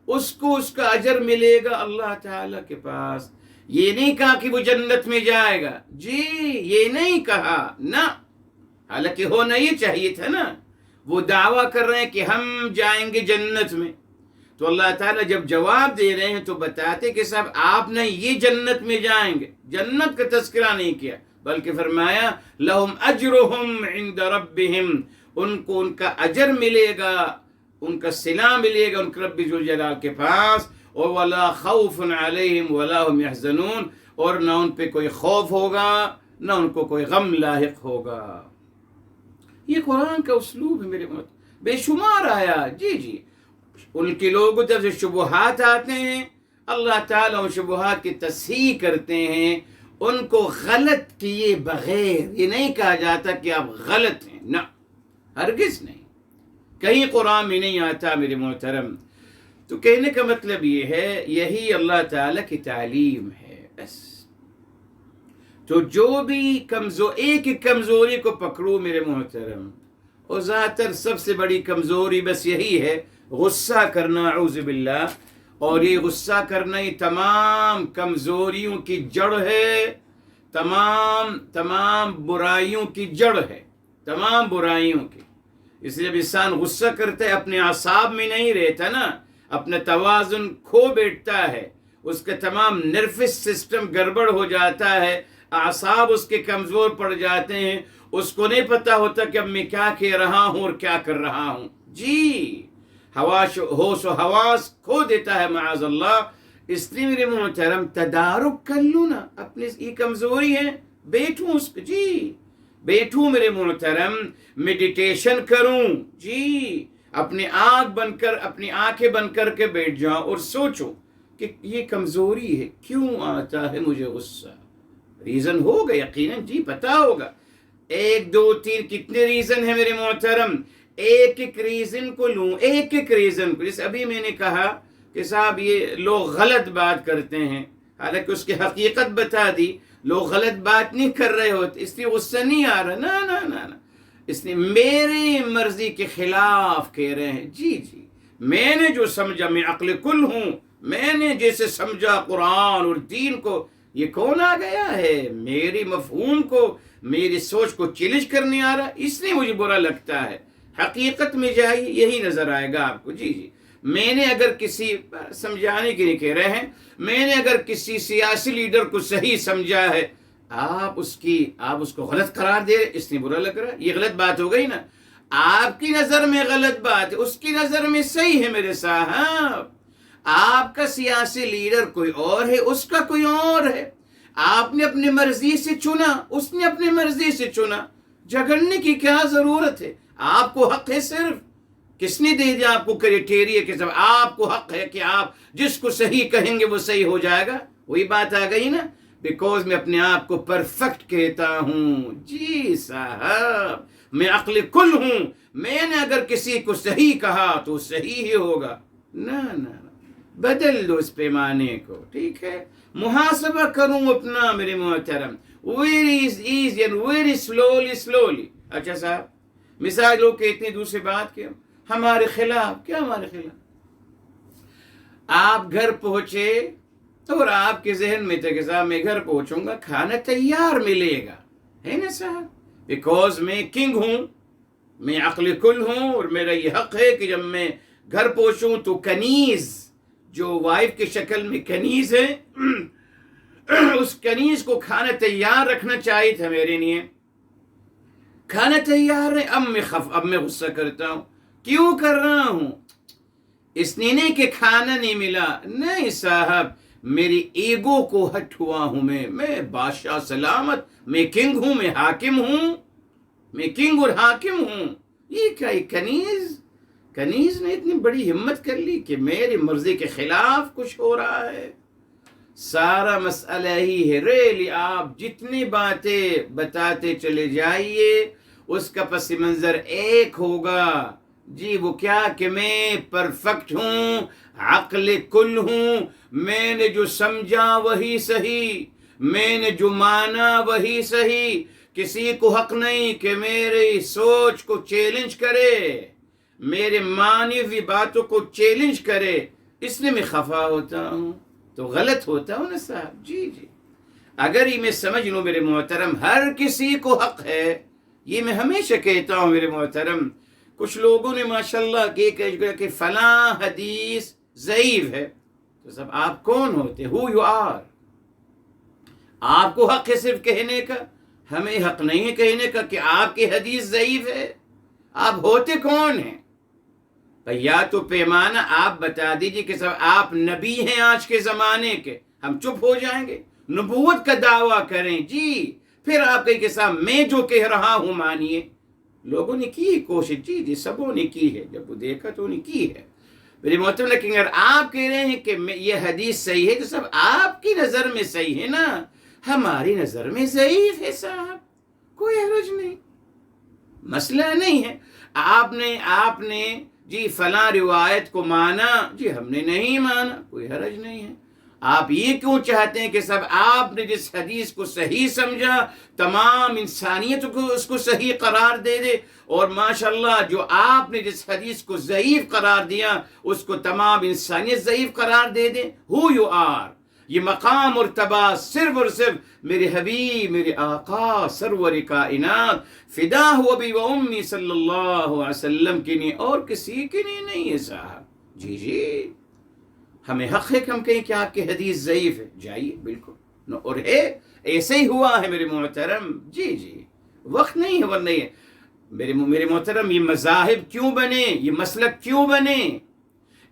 Speaker 1: اس کو اس کا اجر ملے گا اللہ تعالیٰ کے پاس۔ یہ نہیں کہا کہ وہ جنت میں جائے گا، جی یہ نہیں کہا نہ، حالانکہ ہونا یہ چاہیے تھا نا، وہ دعویٰ کر رہے ہیں کہ ہم جائیں گے جنت میں، تو اللہ تعالیٰ جب جواب دے رہے ہیں تو بتاتے کہ صاحب آپ نے یہ جنت میں جائیں گے، جنت کا تذکرہ نہیں کیا، بلکہ فرمایا لہم اجرہم عند ربہم، ان کو ان کا اجر ملے گا، ان کا صلہ ملے گا ان کے رب ذوالجلال کے پاس، اور ولا خوف علیہم ولا هم يحزنون، اور نہ ان پہ کوئی خوف ہوگا نہ ان کو کوئی غم لاحق ہوگا۔ یہ قرآن کا اسلوب ہے میرے محترم، بے شمار آیا، جی ان کے لوگوں طرف سے شبہات آتے ہیں، اللہ تعالیٰ ان شبہات کی تصحیح کرتے ہیں، ان کو غلط کیے بغیر یہ نہیں کہا جاتا کہ آپ غلط ہیں، نہ، ہرگز نہیں، کہیں قرآن میں نہیں آتا میرے محترم۔ تو کہنے کا مطلب یہ ہے، یہی اللہ تعالیٰ کی تعلیم ہے بس۔ تو جو بھی ایک کمزوری کو پکڑو میرے محترم، اور زیادہ تر سب سے بڑی کمزوری بس یہی ہے، غصہ کرنا، اعوذ باللہ، اور یہ غصہ کرنا یہ تمام کمزوریوں کی جڑ ہے، تمام برائیوں کی جڑ ہے، تمام برائیوں کی۔ اس لیے جب انسان غصہ کرتا ہے اپنے اعصاب میں نہیں رہتا نا، اپنا توازن کھو بیٹھتا ہے، اس کا تمام نروس سسٹم گڑبڑ ہو جاتا ہے، اعصاب اس کے کمزور پڑ جاتے ہیں، اس کو نہیں پتہ ہوتا کہ اب میں کیا کہہ رہا ہوں اور کیا کر رہا ہوں، جی ہوش و حواس کھو دیتا ہے معاذ اللہ۔ اس لیے میرے محترم تدارک کر لوں نا، اپنی یہ کمزوری ہے، بیٹھوں اس پہ، جی بیٹھوں میرے محترم، میڈیٹیشن کروں، جی اپنی آنکھیں بند کر کے بیٹھ جاؤں اور سوچو کہ یہ کمزوری ہے، کیوں آتا ہے مجھے غصہ؟ ریزن ہوگا یقیناً، جی پتہ ہوگا، 1 2 3 کتنے ریزن ہیں میرے محترم، ایک ریزن کو لوں، ایک ریزن کو، جیسے ابھی میں نے کہا کہ صاحب یہ لوگ غلط بات کرتے ہیں، حالانکہ اس کی حقیقت بتا دی، لوگ غلط بات نہیں کر رہے ہوتے، اس لیے غصہ نہیں آ رہا، نہ، اس لیے میری مرضی کے خلاف کہہ رہے ہیں، جی میں نے جو سمجھا، میں عقل کل ہوں، میں نے جیسے سمجھا قرآن اور دین کو، یہ کون آ گیا ہے میری مفہوم کو، میری سوچ کو چیلنج کرنے آ رہا، اس لیے مجھے برا لگتا ہے۔ حقیقت میں جائیے، یہی نظر آئے گا آپ کو، جی میں نے اگر کسی، سمجھانے کے لیے کہہ رہے ہیں، میں نے اگر کسی سیاسی لیڈر کو صحیح سمجھا ہے، آپ اس کو غلط قرار دے رہے، اس لیے برا لگ رہا ہے، یہ غلط بات ہو گئی نا، آپ کی نظر میں غلط بات ہے، اس کی نظر میں صحیح ہے میرے صاحب۔ آپ کا سیاسی لیڈر کوئی اور ہے، اس کا کوئی اور ہے، آپ نے اپنی مرضی سے چنا، اس نے اپنی مرضی سے چنا، جھگڑنے کی کیا ضرورت ہے؟ آپ کو حق ہے، صرف کس نے دے دیا آپ کو کرائٹیریا کے سب، آپ کو حق ہے کہ آپ جس کو صحیح کہیں گے وہ صحیح ہو جائے گا، وہی بات آ گئی نا، بیکوز میں اپنے آپ کو پرفیکٹ کہتا ہوں، جی صاحب میں عقل کل ہوں، میں نے اگر کسی کو صحیح کہا تو صحیح ہی ہوگا، نہ بدل دو اس پیمانے کو، ٹھیک ہے، محاسبہ کروں اپنا میرے محترم، very easy and very slowly. اچھا صاحب، مثال لوگ کہتے ہیں دوسری بات کہ ہمارے خلاف، کیا ہمارے خلاف؟ آپ گھر پہنچے اور آپ کے ذہن میں تھا کہ صاحب میں گھر پہنچوں گا، کھانا تیار ملے گا، ہے نا صاحب، بیکوز میں کنگ ہوں، میں عقل کل ہوں، اور میرا یہ حق ہے کہ جب میں گھر پہنچوں تو کنیز، جو وائف کی شکل میں کنیز ہے، اس کنیز کو کھانا تیار رکھنا چاہیے تھا میرے لیے، کھانا تیار ہے، اب میں غصہ کرتا ہوں، کیوں کر رہا ہوں؟ اس لیے نہیں کہ کھانا نہیں ملا، نہیں صاحب، میری ایگو کو ہٹ ہوا ہوں، میں بادشاہ سلامت، میں کنگ ہوں، میں حاکم ہوں، میں کنگ اور حاکم ہوں۔ یہ کیا کنیز نے اتنی بڑی ہمت کر لی کہ میری مرضی کے خلاف کچھ ہو رہا ہے۔ سارا مسئلہ ہی ہے، ریلی آپ جتنی باتیں بتاتے چلے جائیے اس کا پس منظر ایک ہوگا، جی وہ کیا کہ میں پرفیکٹ ہوں، عقل کل ہوں، میں نے جو سمجھا وہی صحیح، میں نے جو مانا وہی صحیح، کسی کو حق نہیں کہ میری سوچ کو چیلنج کرے، میرے مانی ہوئی باتوں کو چیلنج کرے، اس لیے میں خفا ہوتا ہوں، تو غلط ہوتا ہوں نا صاحب۔ جی اگر یہ میں سمجھ لوں میرے محترم ہر کسی کو حق ہے، یہ میں ہمیشہ کہتا ہوں میرے محترم، کچھ لوگوں نے ماشاءاللہ کہ فلاں حدیث ضعیف ہے، تو سب آپ کون ہوتے؟ ہو یو آر؟ آپ کو حق ہے صرف کہنے کا، ہمیں حق نہیں ہے کہنے کا کہ آپ کی حدیث ضعیف ہے۔ آپ ہوتے کون ہیں؟ یا تو پیمانہ آپ بتا دیجئے کہ سب آپ نبی ہیں آج کے زمانے کے، ہم چپ ہو جائیں گے، نبوت کا دعویٰ کریں، جی پھر آپ کہیں کہ صاحب میں جو کہہ رہا ہوں مانیے۔ لوگوں نے کی کوشش، جی سبوں نے کی ہے، جب وہ دیکھا تو انہیں کی ہے میرے محترم، لیکن اگر آپ کہہ رہے ہیں کہ یہ حدیث صحیح ہے تو سب آپ کی نظر میں صحیح ہے نا، ہماری نظر میں ضعیف ہے صاحب، کوئی حرج نہیں، مسئلہ نہیں ہے۔ آپ نے جی فلاں روایت کو مانا، جی ہم نے نہیں مانا، کوئی حرج نہیں ہے۔ آپ یہ کیوں چاہتے ہیں کہ سب آپ نے جس حدیث کو صحیح سمجھا تمام انسانیت کو اس کو صحیح قرار دے دے، اور ماشاءاللہ جو آپ نے جس حدیث کو ضعیف قرار دیا اس کو تمام انسانیت ضعیف قرار دے دے؟ ہو یو آر؟ یہ مقام اور مرتبہ صرف اور صرف میرے حبیب، میرے آقا سرور کائنات فدا ہو ابی و امی صلی اللہ علیہ وسلم کی نہیں، اور کسی کی نہیں ہے صاحب۔ جی ہمیں حق ہے کہ ہم کہیں کہ آپ کی حدیث ضعیف ہے، جائیے بالکل، اور ہے ایسے ہی ہوا ہے میرے محترم۔ جی وقت نہیں ہے، ورنہ نہیں ہے میرے محترم، یہ مذاہب کیوں بنے، یہ مسلک کیوں بنے؟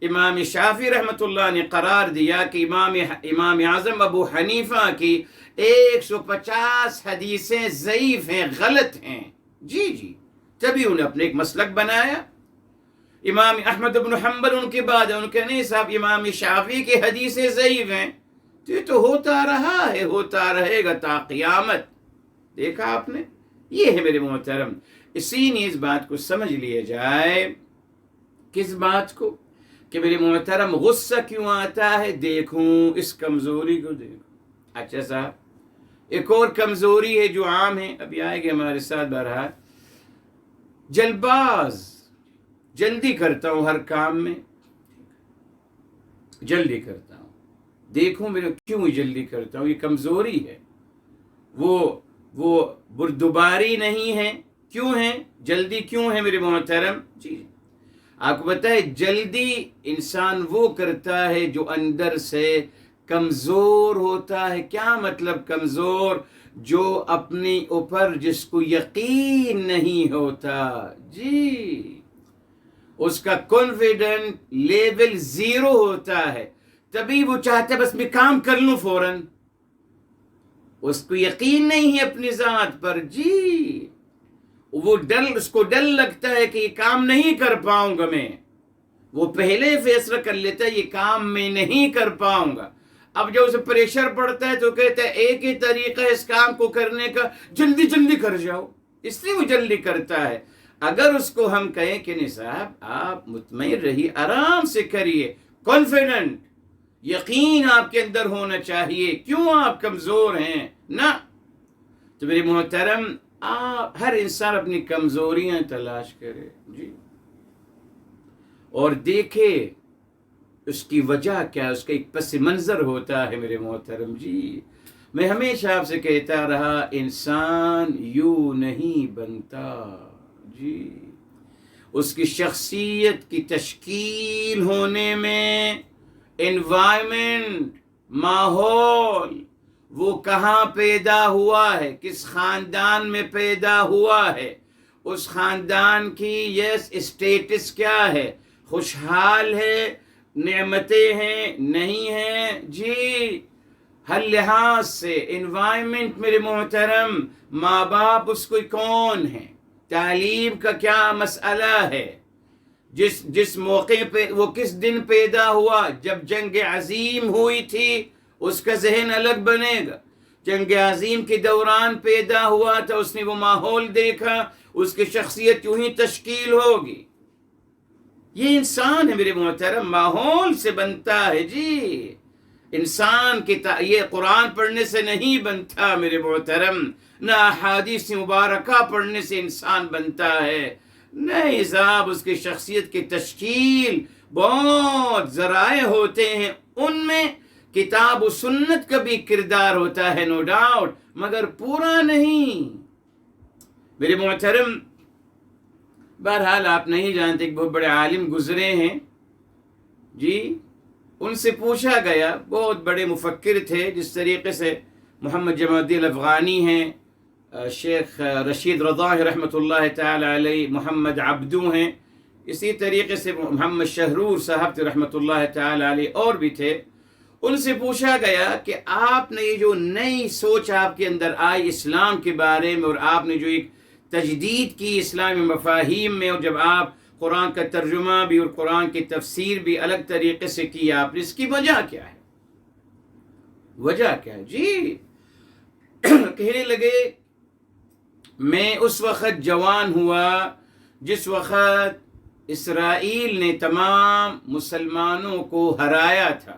Speaker 1: امام شافعی رحمۃ اللہ نے قرار دیا کہ امام اعظم ابو حنیفہ کی 150 حدیثیں ضعیف ہیں، غلط ہیں، جی تبھی انہیں اپنے ایک مسلک بنایا۔ امام احمد بن حنبل ان کے بعد ان کے نہیں صاحب امام شافعی کی حدیثیں ضعیف ہیں، تو یہ تو ہوتا رہا ہے، ہوتا رہے گا تا قیامت۔ دیکھا آپ نے، یہ ہے میرے محترم، اسی نے اس بات کو سمجھ لیا جائے، کس بات کو کہ میرے محترم غصہ کیوں آتا ہے، دیکھوں اس کمزوری کو، دیکھوں۔ اچھا صاحب، ایک اور کمزوری ہے جو عام ہے، ابھی آئے گے ہمارے ساتھ، بہرحال جلباز، جلدی کرتا ہوں ہر کام میں، جلدی کرتا ہوں، دیکھوں میرے کیوں جلدی کرتا ہوں، یہ کمزوری ہے، وہ بردباری نہیں ہے، کیوں ہے جلدی، کیوں ہے میرے محترم؟ جی آپ کو پتہ ہے جلدی انسان وہ کرتا ہے جو اندر سے کمزور ہوتا ہے۔ کیا مطلب کمزور؟ جو اپنے اوپر جس کو یقین نہیں ہوتا، جی اس کا کانفیڈنٹ لیول 0 ہوتا ہے، تبھی وہ چاہتا ہے بس میں کام کر لوں فوراً، اس کو یقین نہیں ہے اپنی ذات پر، جی اس کو ڈر لگتا ہے کہ یہ کام نہیں کر پاؤں گا میں، وہ پہلے فیصلہ کر لیتا ہے یہ کام میں نہیں کر پاؤں گا۔ اب جب اسے پریشر پڑتا ہے تو کہتا ہے ایک ہی طریقہ ہے اس کام کو کرنے کا، جلدی کر جاؤ، اس لیے وہ جلدی کرتا ہے۔ اگر اس کو ہم کہیں کہ نہیں صاحب آپ مطمئن رہیے، آرام سے کریے، کانفیڈنٹ، یقین آپ کے اندر ہونا چاہیے، کیوں آپ کمزور ہیں نا، تو میرے محترم ہر انسان اپنی کمزوریاں تلاش کرے، جی اور دیکھے اس کی وجہ کیا، اس کا ایک پس منظر ہوتا ہے میرے محترم۔ جی میں ہمیشہ آپ سے کہتا رہا، انسان یوں نہیں بنتا، جی اس کی شخصیت کی تشکیل ہونے میں انوائرمنٹ، ماحول، وہ کہاں پیدا ہوا ہے، کس خاندان میں پیدا ہوا ہے، اس خاندان کی یس اسٹیٹس کیا ہے، خوشحال ہے، نعمتیں ہیں، نہیں ہیں جی، ہر لحاظ سے انوائرمنٹ میرے محترم، ماں باپ اس کو کون ہے، تعلیم کا کیا مسئلہ ہے، جس موقع پہ وہ کس دن پیدا ہوا، جب جنگ عظیم ہوئی تھی اس کا ذہن الگ بنے گا، جنگ عظیم کے دوران پیدا ہوا تھا، اس نے وہ ماحول دیکھا، اس کی شخصیت یوں ہی تشکیل ہوگی۔ یہ انسان ہے میرے محترم، ماحول سے بنتا ہے جی، انسان کی یہ قرآن پڑھنے سے نہیں بنتا میرے محترم، نہ احادیث مبارکہ پڑھنے سے انسان بنتا ہے، نہیں صاحب، اس کی شخصیت کی تشکیل بہت ذرائع ہوتے ہیں، ان میں کتاب و سنت کا بھی کردار ہوتا ہے نو ڈاؤٹ، مگر پورا نہیں میرے محترم۔ بہرحال آپ نہیں جانتے، ایک بہت بڑے عالم گزرے ہیں جی، ان سے پوچھا گیا، بہت بڑے مفکر تھے، جس طریقے سے محمد جمال الدین افغانی ہیں، شیخ رشید رضا رحمۃ اللہ تعالی علیہ، محمد عبدو ہیں، اسی طریقے سے محمد شہرور صاحب رحمۃ اللہ تعالی علیہ، اور بھی تھے۔ ان سے پوچھا گیا کہ آپ نے یہ جو نئی سوچ آپ کے اندر آئی اسلام کے بارے میں، اور آپ نے جو ایک تجدید کی اسلامی مفاہیم میں، اور جب آپ قرآن کا ترجمہ بھی اور قرآن کی تفسیر بھی الگ طریقے سے کی آپ نے، اس کی وجہ کیا ہے؟ وجہ کیا ہے جی؟ کہنے لگے میں اس وقت جوان ہوا جس وقت اسرائیل نے تمام مسلمانوں کو ہرایا تھا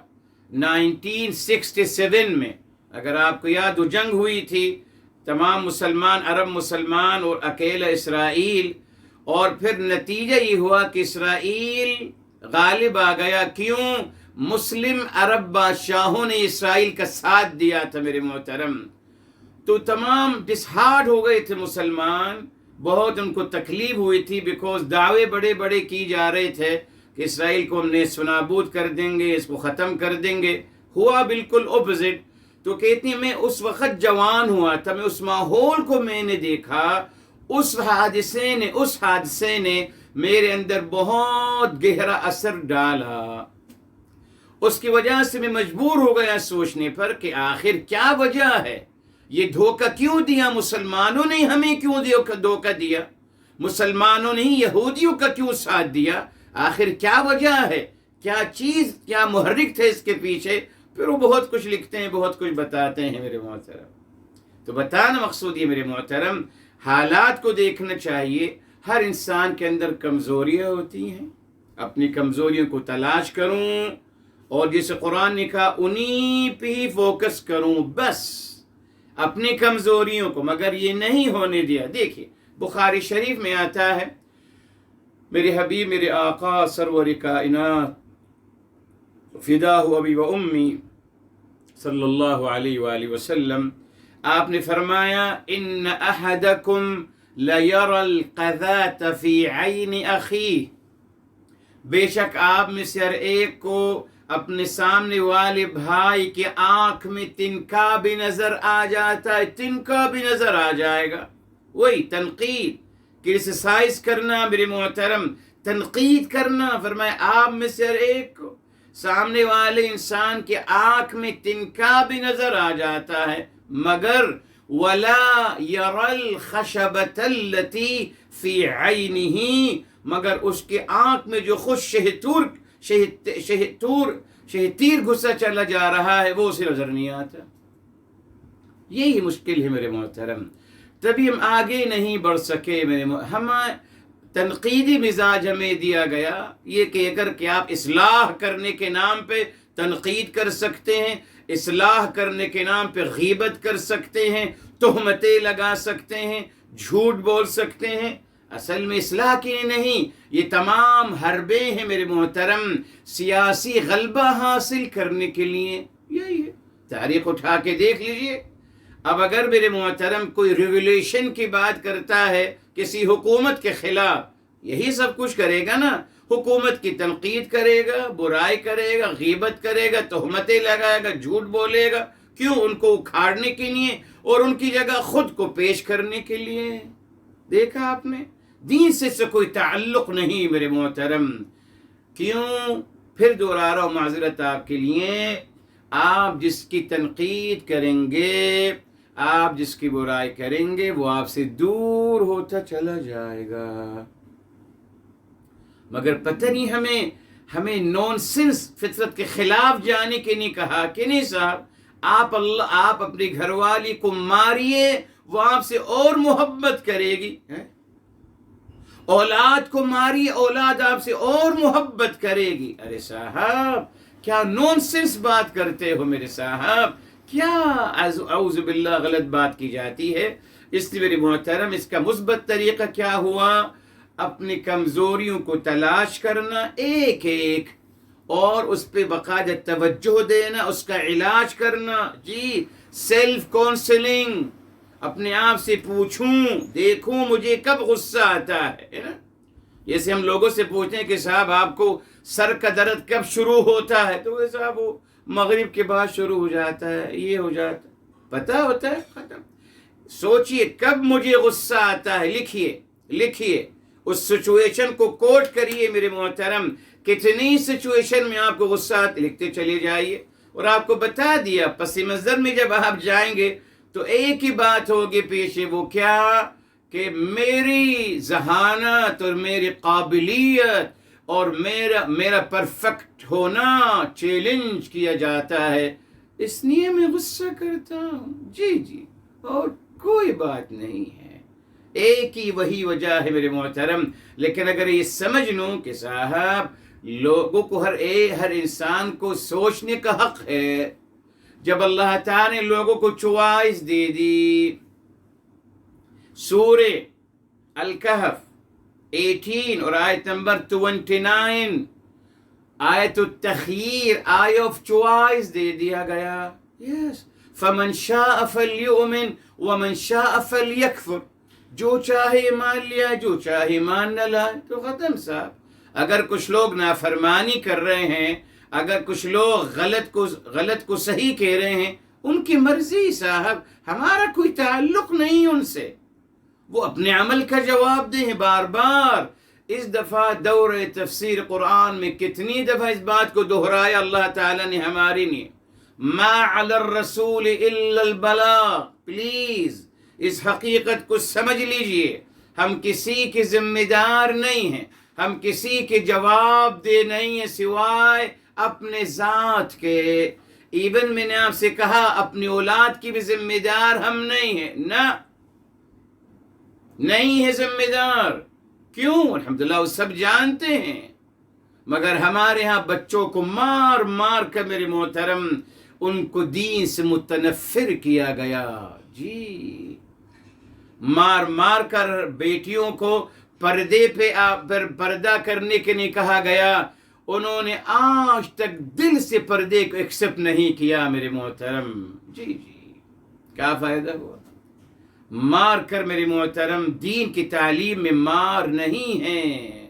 Speaker 1: 1967 میں، اگر آپ کو یاد ہو جنگ ہوئی تھی، تمام مسلمان، عرب مسلمان اور اکیلا اسرائیل، اور پھر نتیجہ یہ ہوا کہ اسرائیل غالب آ گیا، کیوں؟ مسلم عرب بادشاہوں نے اسرائیل کا ساتھ دیا تھا میرے محترم، تو تمام ڈس ہارڈ ہو گئے تھے مسلمان، بہت ان کو تکلیف ہوئی تھی، بیکوز دعوے بڑے بڑے کی جا رہے تھے کہ اسرائیل کو ہم نیست و نابود کر دیں گے، اس کو ختم کر دیں گے، ہوا بالکل اپوزٹ۔ تو کہتی میں اس وقت جوان ہوا تھا، میں اس ماحول کو میں نے دیکھا، اس حادثے نے میرے اندر بہت گہرا اثر ڈالا، اس کی وجہ سے میں مجبور ہو گیا سوچنے پر کہ آخر کیا وجہ ہے، یہ دھوکہ کیوں دیا مسلمانوں نے، ہمیں کیوں دھوکہ دیا، مسلمانوں نے یہودیوں کا کیوں ساتھ دیا، آخر کیا وجہ ہے، کیا چیز، کیا محرک تھے اس کے پیچھے؟ پھر وہ بہت کچھ لکھتے ہیں، بہت کچھ بتاتے ہیں میرے محترم۔ تو بتانا مقصود یہ میرے محترم، حالات کو دیکھنا چاہیے، ہر انسان کے اندر کمزوریاں ہوتی ہیں، اپنی کمزوریوں کو تلاش کروں، اور جسے قرآن نے کہا انہی پہ ہی فوکس کروں، بس اپنی کمزوریوں کو، مگر یہ نہیں ہونے دیا۔ دیکھیے بخاری شریف میں آتا ہے، میرے حبیب، میرے آقا سرور کائنات فداہ ابی و امی صلی اللہ علیہ وآلہ وسلم، آپ نے فرمایا ان احدکم لیری القذات فی عین اخیہ، بے شک آپ میں سے ہر ایک کو اپنے سامنے والے بھائی کے آنکھ میں تنکا بھی نظر آ جاتا ہے، تنکا بھی نظر آ جائے گا۔ وہی تنقید، کرٹیسائز کرنا میرے محترم، تنقید کرنا، فرمایا آپ میں سے ہر ایک کو سامنے والے انسان کے آنکھ میں تنکا بھی نظر آ جاتا ہے، مگر وَلَا يَرَى الْخَشَبَةَ الَّتِي فِي عَيْنِهِ، مگر اس کے آنکھ میں جو خود شہتیر گھسا چلا جا رہا ہے وہ اسے نظر نہیں آتا۔ یہی مشکل ہے میرے محترم، تبھی ہم آگے نہیں بڑھ سکے ہم تنقیدی مزاج ہمیں دیا گیا، یہ کہہ کر کہ آپ اصلاح کرنے کے نام پہ تنقید کر سکتے ہیں، اصلاح کرنے کے نام پہ غیبت کر سکتے ہیں، تہمتیں لگا سکتے ہیں، جھوٹ بول سکتے ہیں، اصل میں اصلاح کی نہیں، یہ تمام حربے ہیں میرے محترم، سیاسی غلبہ حاصل کرنے کے لیے۔ یہی ہے، تاریخ اٹھا کے دیکھ لیجئے۔ اب اگر میرے محترم کوئی ریولیوشن کی بات کرتا ہے کسی حکومت کے خلاف، یہی سب کچھ کرے گا نا، حکومت کی تنقید کرے گا، برائی کرے گا، غیبت کرے گا، تہمتیں لگائے گا، جھوٹ بولے گا، کیوں؟ ان کو اکھاڑنے کے لیے اور ان کی جگہ خود کو پیش کرنے کے لیے۔ دیکھا آپ نے دین سے کوئی تعلق نہیں میرے محترم. کیوں؟ پھر دوہرا رہا ہوں معذرت آپ کے لیے، آپ جس کی تنقید کریں گے، آپ جس کی برائی کریں گے، وہ آپ سے دور ہوتا چلا جائے گا. مگر پتہ نہیں ہمیں نون سنس فطرت کے خلاف جانے کے نہیں کہا کہ نہیں صاحب، آپ اپنی گھر والی کو ماریے، وہ آپ سے اور محبت کرے گی. اولاد کو ماریے، اولاد آپ سے اور محبت کرے گی. ارے صاحب کیا نون سنس بات کرتے ہو میرے صاحب، کیا اعوذ باللہ غلط بات کی جاتی ہے. اس لیے میرے محترم اس کا مثبت طریقہ کیا ہوا؟ اپنی کمزوریوں کو تلاش کرنا ایک ایک، اور اس پہ باقاعدہ توجہ دینا، اس کا علاج کرنا. جی سیلف کونسلنگ، اپنے آپ سے پوچھوں دیکھوں مجھے کب غصہ آتا ہے نا. جیسے ہم لوگوں سے پوچھتے ہیں کہ صاحب آپ کو سر کا درد کب شروع ہوتا ہے، تو صاحب وہ مغرب کے بعد شروع ہو جاتا ہے، یہ ہو جاتا ہے، پتہ ہوتا ہے ختم. سوچئے کب مجھے غصہ آتا ہے، لکھیے اس سچویشن کو کوٹ کریے میرے محترم. کتنی سچویشن میں آپ کو غصہ آتا، لکھتے چلے جائیے، اور آپ کو بتا دیا پس منظر میں جب آپ جائیں گے تو ایک ہی بات ہوگی پیشے، وہ کیا کہ میری ذہانت اور میری قابلیت اور میرا پرفیکٹ ہونا چیلنج کیا جاتا ہے، اس لیے میں غصہ کرتا ہوں. جی اور کوئی بات نہیں ہے، ایک ہی وہی وجہ ہے میرے محترم. لیکن اگر یہ سمجھ لوں کہ صاحب لوگوں کو ہر انسان کو سوچنے کا حق ہے. جب اللہ تعالیٰ نے لوگوں کو چوائس دے دی، سورہ الکہف 18 اور آیت نمبر 29، آیت التخیر، آیت آف چوائس دے دیا گیا. یس، فمن شاء فلیؤمن ومن شاء فلیکفر، جو چاہے ایمان لیا، جو چاہے ایمان نہ لائے. تو ختم صاحب. اگر کچھ لوگ نافرمانی کر رہے ہیں، اگر کچھ لوگ غلط کو صحیح کہہ رہے ہیں، ان کی مرضی صاحب، ہمارا کوئی تعلق نہیں ان سے. وہ اپنے عمل کا جواب دیں. بار بار اس دفعہ دور تفسیر قرآن میں کتنی دفعہ اس بات کو دہرایا اللہ تعالیٰ نے ہمارے لیے، ما علی الرسول الا البلاغ. پلیز اس حقیقت کو سمجھ لیجئے، ہم کسی کے ذمہ دار نہیں ہیں، ہم کسی کے جواب دہ نہیں ہیں سوائے اپنے ذات کے. ایون میں نے آپ سے کہا اپنی اولاد کی بھی ذمہ دار ہم نہیں ہیں، نہیں ہے ذمہ دار. کیوں؟ الحمدللہ وہ سب جانتے ہیں. مگر ہمارے ہاں بچوں کو مار کر میرے محترم ان کو دین سے متنفر کیا گیا. جی مار کر بیٹیوں کو پردے پہ پردہ کرنے کے لیے کہا گیا، انہوں نے آج تک دل سے پردے کو ایکسپٹ نہیں کیا میرے محترم. جی کیا فائدہ ہوا؟ مار کر میرے محترم دین کی تعلیم میں مار نہیں ہے،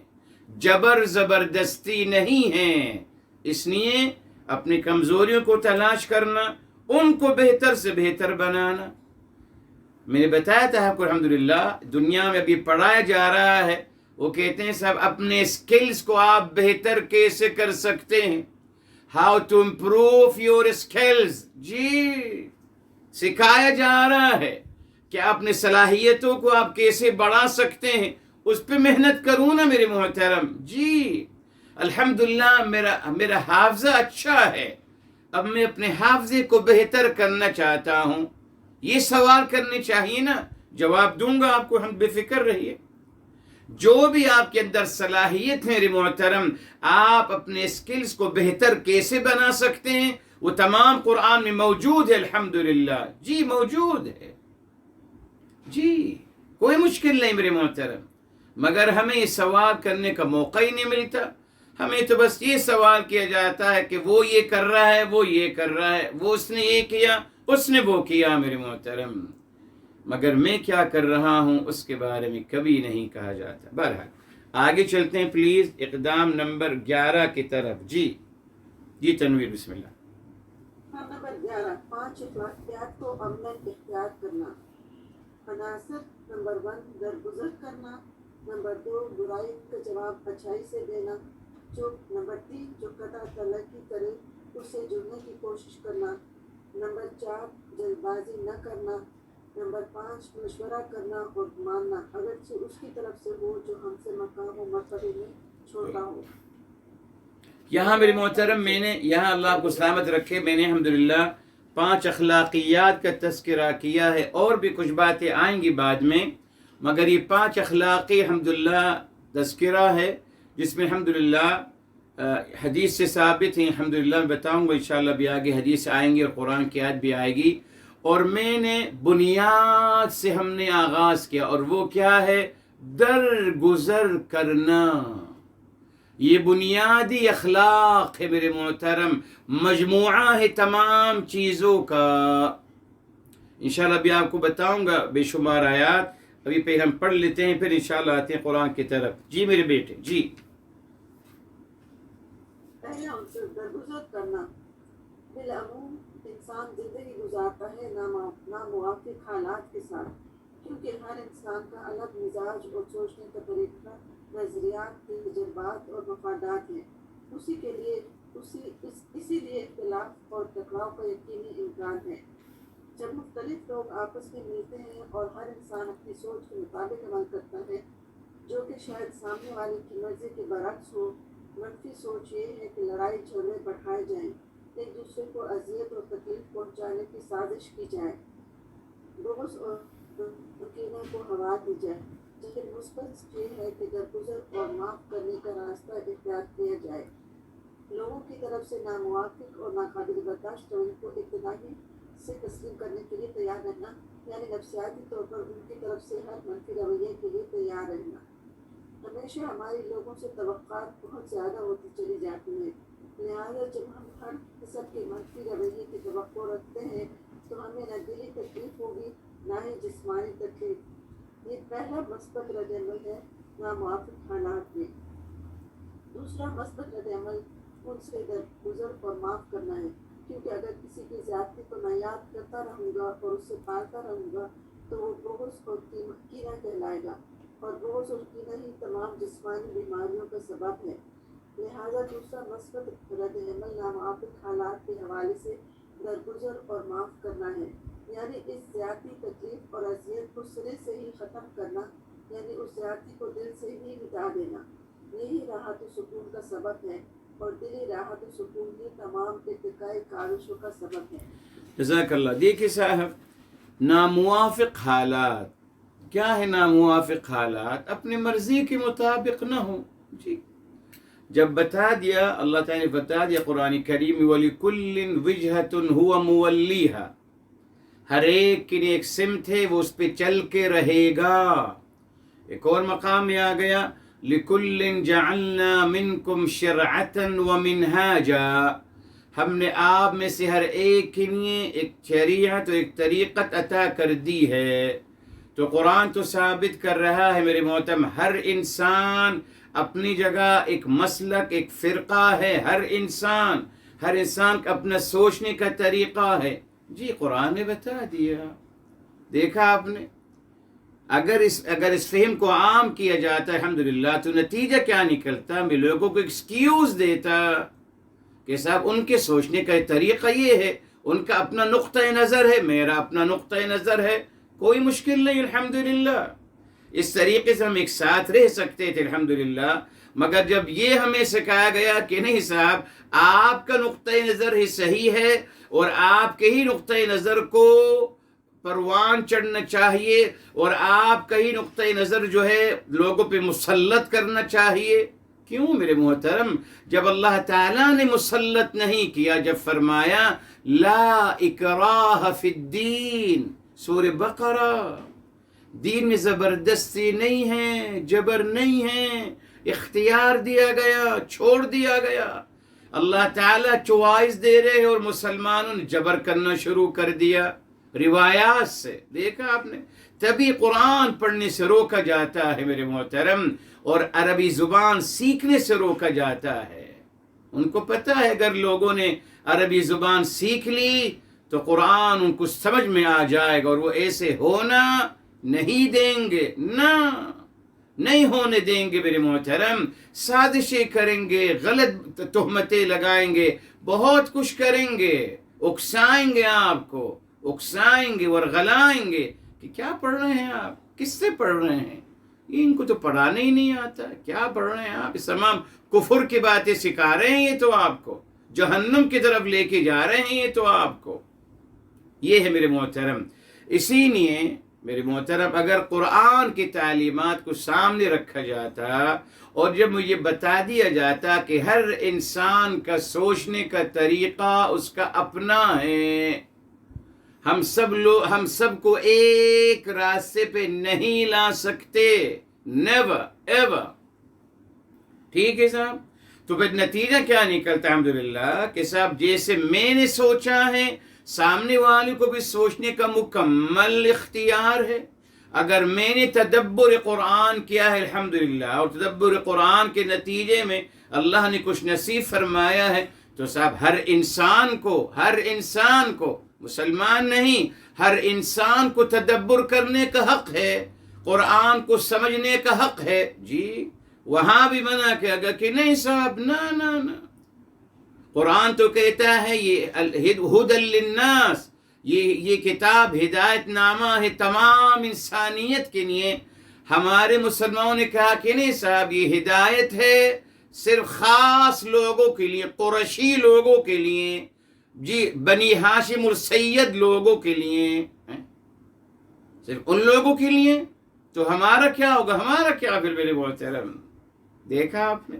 Speaker 1: جبر زبردستی نہیں ہے. اس لیے اپنی کمزوریوں کو تلاش کرنا، ان کو بہتر سے بہتر بنانا. میں نے بتایا تھا آپ کو الحمدللہ دنیا میں ابھی پڑھایا جا رہا ہے، وہ کہتے ہیں صاحب اپنے سکلز کو آپ بہتر کیسے کر سکتے ہیں، how to improve your skills. جی سکھایا جا رہا ہے کہ اپنے صلاحیتوں کو آپ کیسے بڑھا سکتے ہیں، اس پہ محنت کروں نا میرے محترم. جی الحمدللہ میرا حافظہ اچھا ہے، اب میں اپنے حافظے کو بہتر کرنا چاہتا ہوں. یہ سوال کرنے چاہیے نا، جواب دوں گا آپ کو، ہم بے فکر رہیے. جو بھی آپ کے اندر صلاحیت ہے میرے محترم، آپ اپنے سکلز کو بہتر کیسے بنا سکتے ہیں، وہ تمام قرآن میں موجود ہے الحمدللہ. جی موجود ہے. جی کوئی مشکل نہیں میرے محترم، مگر ہمیں یہ سوال کرنے کا موقع ہی نہیں ملتا. ہمیں تو بس یہ سوال کیا جاتا ہے کہ وہ یہ کر رہا ہے، وہ یہ کر رہا ہے، وہ اس نے یہ کیا، اس نے وہ کیا میرے محترم، مگر میں کیا کر رہا ہوں اس کے بارے میں کبھی نہیں کہا جاتا. بہرحال آگے چلتے ہیں پلیز اقدام نمبر 11 کی طرف. جی تنویر بسم اللہ.
Speaker 2: نمبر 11، 5 اخلاقیات کو عملاً اختیار کرنا. عناصر نمبر 1، درگزر کرنا. نمبر 2 برائی کا جواب اچھائی سے دینا. نمبر 3 جو قطع تلقی کرے اس سے جڑنے کی کوشش کرنا. نمبر 4 جلد بازی نہ کرنا. نمبر 5 مشورہ کرنا اور ماننا اگرچہ اس کی طرف سے ہو جو ہم سے مقام و مرتبے میں چھوٹا ہو.
Speaker 1: یہاں میرے محترم میں نے یہاں اللہ کو سلامت رکھے میں نے الحمدللہ 5 اخلاقیات کا تذکرہ کیا ہے، اور بھی کچھ باتیں آئیں گی بعد میں، مگر یہ 5 اخلاقی الحمدللہ تذکرہ ہے جس میں الحمدللہ حدیث سے ثابت ہیں. الحمدللہ میں بتاؤں گا انشاءاللہ بھی آگے حدیث آئیں گی اور قرآن کی آیت بھی آئے گی. اور میں نے بنیاد سے ہم نے آغاز کیا، اور وہ کیا ہے؟ درگزر کرنا. یہ بنیادی اخلاق ہے میرے محترم، مجموعہ ہے تمام چیزوں کا. انشاءاللہ بھی آپ کو بتاؤں گا بے شمار آیات. ابھی پہلے ہم پڑھ لیتے ہیں پھر انشاءاللہ آتے ہیں قرآن کی طرف. جی میرے بیٹے جی.
Speaker 2: پہلے ان سے درگزر کرنا. بالعموم انسان زندگی گزارتا ہے ناموافق حالات کے ساتھ، کیونکہ ہر انسان کا الگ مزاج اور سوچنے کا طریقہ، نظریات، تجربات اور مفادات ہیں. اسی لیے اختلاف اور ٹکراؤ کا یقینی امکان ہے. جب مختلف لوگ آپس میں ملتے ہیں اور ہر انسان اپنی سوچ کے مطابق عمل کرتا ہے، جو کہ شاید سامنے والے کی مرضی کے برعکس ہو، منفی سوچ یہ ہے کہ لڑائی جھگڑے بڑھائے جائیں، ایک دوسرے کو اذیت اور تکلیف پہنچانے کی سازش کی جائے، بغض اور کینہ کو ہوا دی جائے. لیکن مثبت یہ ہے کہ درگزر اور معاف کرنے کا راستہ اختیار کیا جائے. لوگوں کی طرف سے ناموافق اور ناقابل برداشت رویے کو ابتدائی سے تسلیم کرنے کے لیے تیار رہنا، یعنی نفسیاتی طور پر ان کی طرف سے ہر منفی رویے کے لیے تیار رہنا. ہمیشہ ہماری لوگوں سے توقعات بہت زیادہ ہوتی چلی جاتی ہیں، لہٰذا جب ہم ہر قسم کے منفی رویے کی توقع رکھتے ہیں تو ہمیں نہ دلی تکلیف ہوگی نہ ہی جسمانی تکلیف. یہ پہلا مثبت رد عمل ہے ناموافق حالات میں. دوسرا مثبت رد عمل ان سے درگزر اور معاف کرنا ہے، کیونکہ اگر کسی کی زیادتی کو میں یاد کرتا رہوں گا اور اس سے پالتا رہوں گا تو وہ بغض اور کینہ کہلائے گا، اور بغض اور کینہ ہی تمام جسمانی بیماریوں کا سبب ہے. لہٰذا دوسرا مثبت رد عمل ناموافق حالات کے حوالے سے درگزر اور معاف کرنا ہے، یعنی اس زیادتی، تکلیف اور اذیت کو سرے سے ہی ختم کرنا، یعنی اس زیادتی کو دل سے ہی مٹا دینا. یہی راحت و سکون کا سبب ہے، اور دلی راحت و سکون ہی تمام ارتقائی کاوشوں کا سبب ہے.
Speaker 1: جزاک اللہ. دیکھیے صاحب، ناموافق حالات کیا ہے؟ ناموافق حالات اپنی مرضی کے مطابق نہ ہوں. جی جب بتا دیا اللہ تعالیٰ نے بتا دیا قرآن کریم وَلِكُلٍّ وِجْهَةٌ هُوَ مُوَلِّيهَا، ہر ایک کی ایک سمت ہے وہ اس پہ چل کے رہے گا. ایک اور مقام میں آ گیا لِكُلٍّ جَعَلْنَا مِنْكُمْ شِرْعَةً وَمِنْهَاجًا، ہم نے آپ میں سے ہر ایک کے لیے ایک شریعت اور ایک طریقت عطا کر دی ہے. تو قرآن تو ثابت کر رہا ہے میرے محترم، ہر انسان اپنی جگہ ایک مسلک، ایک فرقہ ہے. ہر انسان کا اپنا سوچنے کا طریقہ ہے. جی قرآن نے بتا دیا. دیکھا آپ نے، اگر اس فہم کو عام کیا جاتا ہے الحمدللہ تو نتیجہ کیا نکلتا؟ میں لوگوں کو ایکسکیوز دیتا کہ صاحب ان کے سوچنے کا طریقہ یہ ہے، ان کا اپنا نقطہ نظر ہے، میرا اپنا نقطہ نظر ہے، کوئی مشکل نہیں الحمدللہ. اس طریقے سے ہم ایک ساتھ رہ سکتے تھے الحمدللہ. مگر جب یہ ہمیں سکھایا گیا کہ نہیں صاحب آپ کا نقطہ نظر ہی صحیح ہے اور آپ کے ہی نقطہ نظر کو پروان چڑھنا چاہیے اور آپ کا ہی نقطہ نظر جو ہے لوگوں پہ مسلط کرنا چاہیے. کیوں میرے محترم؟ جب اللہ تعالیٰ نے مسلط نہیں کیا، جب فرمایا لا اکراہ فی الدین، سورہ بقرہ، دین میں زبردستی نہیں ہے، جبر نہیں ہے، اختیار دیا گیا، چھوڑ دیا گیا. اللہ تعالیٰ چوائس دے رہے اور مسلمانوں نے جبر کرنا شروع کر دیا روایات سے. دیکھا آپ نے، تبھی قرآن پڑھنے سے روکا جاتا ہے میرے محترم، اور عربی زبان سیکھنے سے روکا جاتا ہے. ان کو پتہ ہے اگر لوگوں نے عربی زبان سیکھ لی تو قرآن ان کو سمجھ میں آ جائے گا اور وہ ایسے ہونا نہیں دیں گے. نہیں ہونے دیں گے میرے محترم. سازشیں کریں گے، غلط تہمتیں لگائیں گے، بہت کچھ کریں گے، اکسائیں گے آپ کو، اکسائیں گے ورغلائیں گے کہ کیا پڑھ رہے ہیں آپ، کس سے پڑھ رہے ہیں، یہ ان کو تو پڑھانا ہی نہیں آتا، کیا پڑھ رہے ہیں آپ، اس تمام کفر کی باتیں سکھا رہے ہیں، یہ تو آپ کو جہنم کی طرف لے کے جا رہے ہیں، یہ تو آپ کو. یہ ہے میرے محترم. اسی لیے میرے محترم اگر قرآن کی تعلیمات کو سامنے رکھا جاتا اور جب مجھے بتا دیا جاتا کہ ہر انسان کا سوچنے کا طریقہ اس کا اپنا ہے، ہم سب کو ایک راستے پہ نہیں لا سکتے، نیور ایور. ٹھیک ہے صاحب؟ تو پھر نتیجہ کیا نکلتا ہے الحمدللہ کہ صاحب جیسے میں نے سوچا ہے سامنے والے کو بھی سوچنے کا مکمل اختیار ہے. اگر میں نے تدبر قرآن کیا ہے الحمدللہ اور تدبر قرآن کے نتیجے میں اللہ نے کچھ نصیب فرمایا ہے تو صاحب ہر انسان کو مسلمان نہیں، ہر انسان کو تدبر کرنے کا حق ہے، قرآن کو سمجھنے کا حق ہے. جی وہاں بھی منع کیا گیا کہ نہیں صاحب، نہ قرآن تو کہتا ہے یہ ہدی للناس، یہ کتاب ہدایت نامہ ہے تمام انسانیت کے لیے. ہمارے مسلمانوں نے کہا کہ نہیں صاحب یہ ہدایت ہے صرف خاص لوگوں کے لیے، قریشی لوگوں کے لیے، جی بنی ہاشم السید لوگوں کے لیے، صرف ان لوگوں کے لیے. تو ہمارا کیا ہوگا، ہمارا کیا پھر میرے محترم؟ دیکھا آپ نے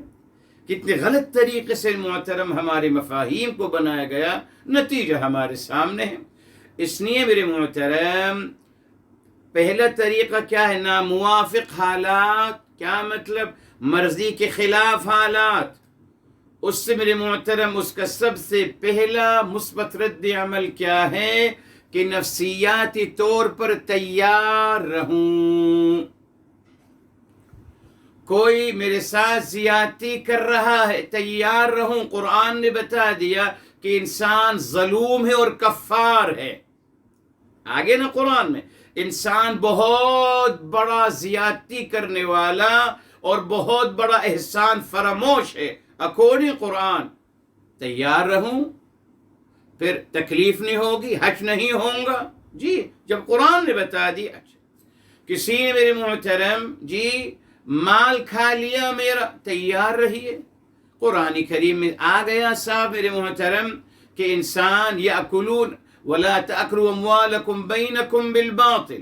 Speaker 1: کتنے غلط طریقے سے محترم ہمارے مفاہیم کو بنایا گیا، نتیجہ ہمارے سامنے ہے. اس لیے میرے محترم پہلا طریقہ کیا ہے، ناموافق حالات، کیا مطلب، مرضی کے خلاف حالات. اس سے میرے محترم اس کا سب سے پہلا مثبت رد عمل کیا ہے کہ نفسیاتی طور پر تیار رہوں. کوئی میرے ساتھ زیادتی کر رہا ہے، تیار رہوں. قرآن نے بتا دیا کہ انسان ظلوم ہے اور کفار ہے. آگے نا قرآن میں انسان بہت بڑا زیادتی کرنے والا اور بہت بڑا احسان فراموش ہے اکارڈنگ قرآن. تیار رہوں، پھر تکلیف نہیں ہوگی، حج نہیں ہوں گا. جی جب قرآن نے بتا دیا. کسی نے میرے محترم جی مال کھا لیا میرا، تیار رہیے. قرآن کریم میں آ گیا صاحب میرے محترم کہ انسان یاکلون ولا تأکلوا اموالکم بینکم بالباطل،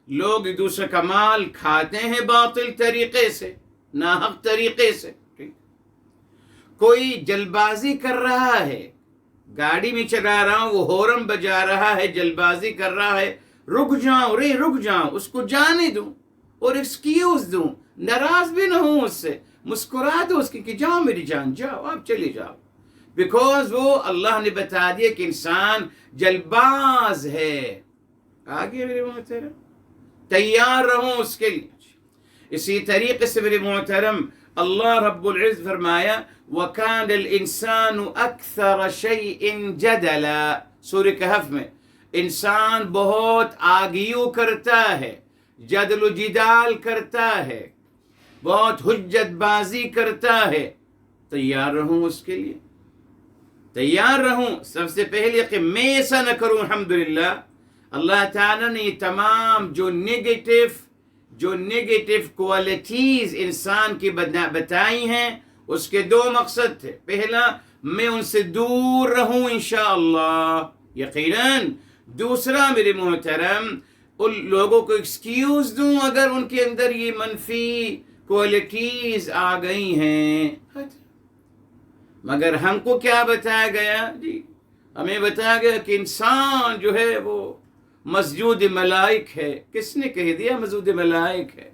Speaker 1: لوگ ایک دوسرے کا مال کھاتے ہیں باطل طریقے سے، ناحق طریقے سے. کوئی جلد بازی کر رہا ہے، گاڑی میں چلا رہا ہوں وہ ہورن بجا رہا ہے، جلد بازی کر رہا ہے، رک جاؤں، اس کو جانے دوں اور ایکسکیوز دوں، ناراض بھی نہ ہوں اس سے، مسکرا دو اس کی کہ جاؤ میری جان، جاؤ آپ چلے جاؤ. بیکوز وہ اللہ نے بتا دیا کہ انسان جلد باز ہے. آگے میرے محترم تیار رہوں اس کے لیے. اسی طریقے سے میرے محترم اللہ رب العزت فرمایا وَكَانَ الْإِنسَانُ أَكْثَرَ شَيْءٍ جَدَلًا. سورہ کہف میں انسان بہت آرگیو کرتا ہے، جدل و جدال کرتا ہے، بہت حجت بازی کرتا ہے. تیار رہوں اس کے لیے، تیار رہوں. سب سے پہلے کہ میں ایسا نہ کروں. الحمدللہ اللہ تعالیٰ نے یہ تمام جو نیگیٹو کوالٹیز انسان کی بتائی ہیں اس کے دو مقصد تھے. پہلا میں ان سے دور رہوں انشاءاللہ یقیناً. دوسرا میرے محترم ان لوگوں کو ایکسکیوز دوں اگر ان کے اندر یہ منفی کوالٹیز آ گئی ہیں. مگر ہم کو کیا بتایا گیا؟ جی ہمیں بتایا گیا کہ انسان جو ہے وہ مسجود ملائک ہے. کس نے کہہ دیا مسجود ملائک ہے؟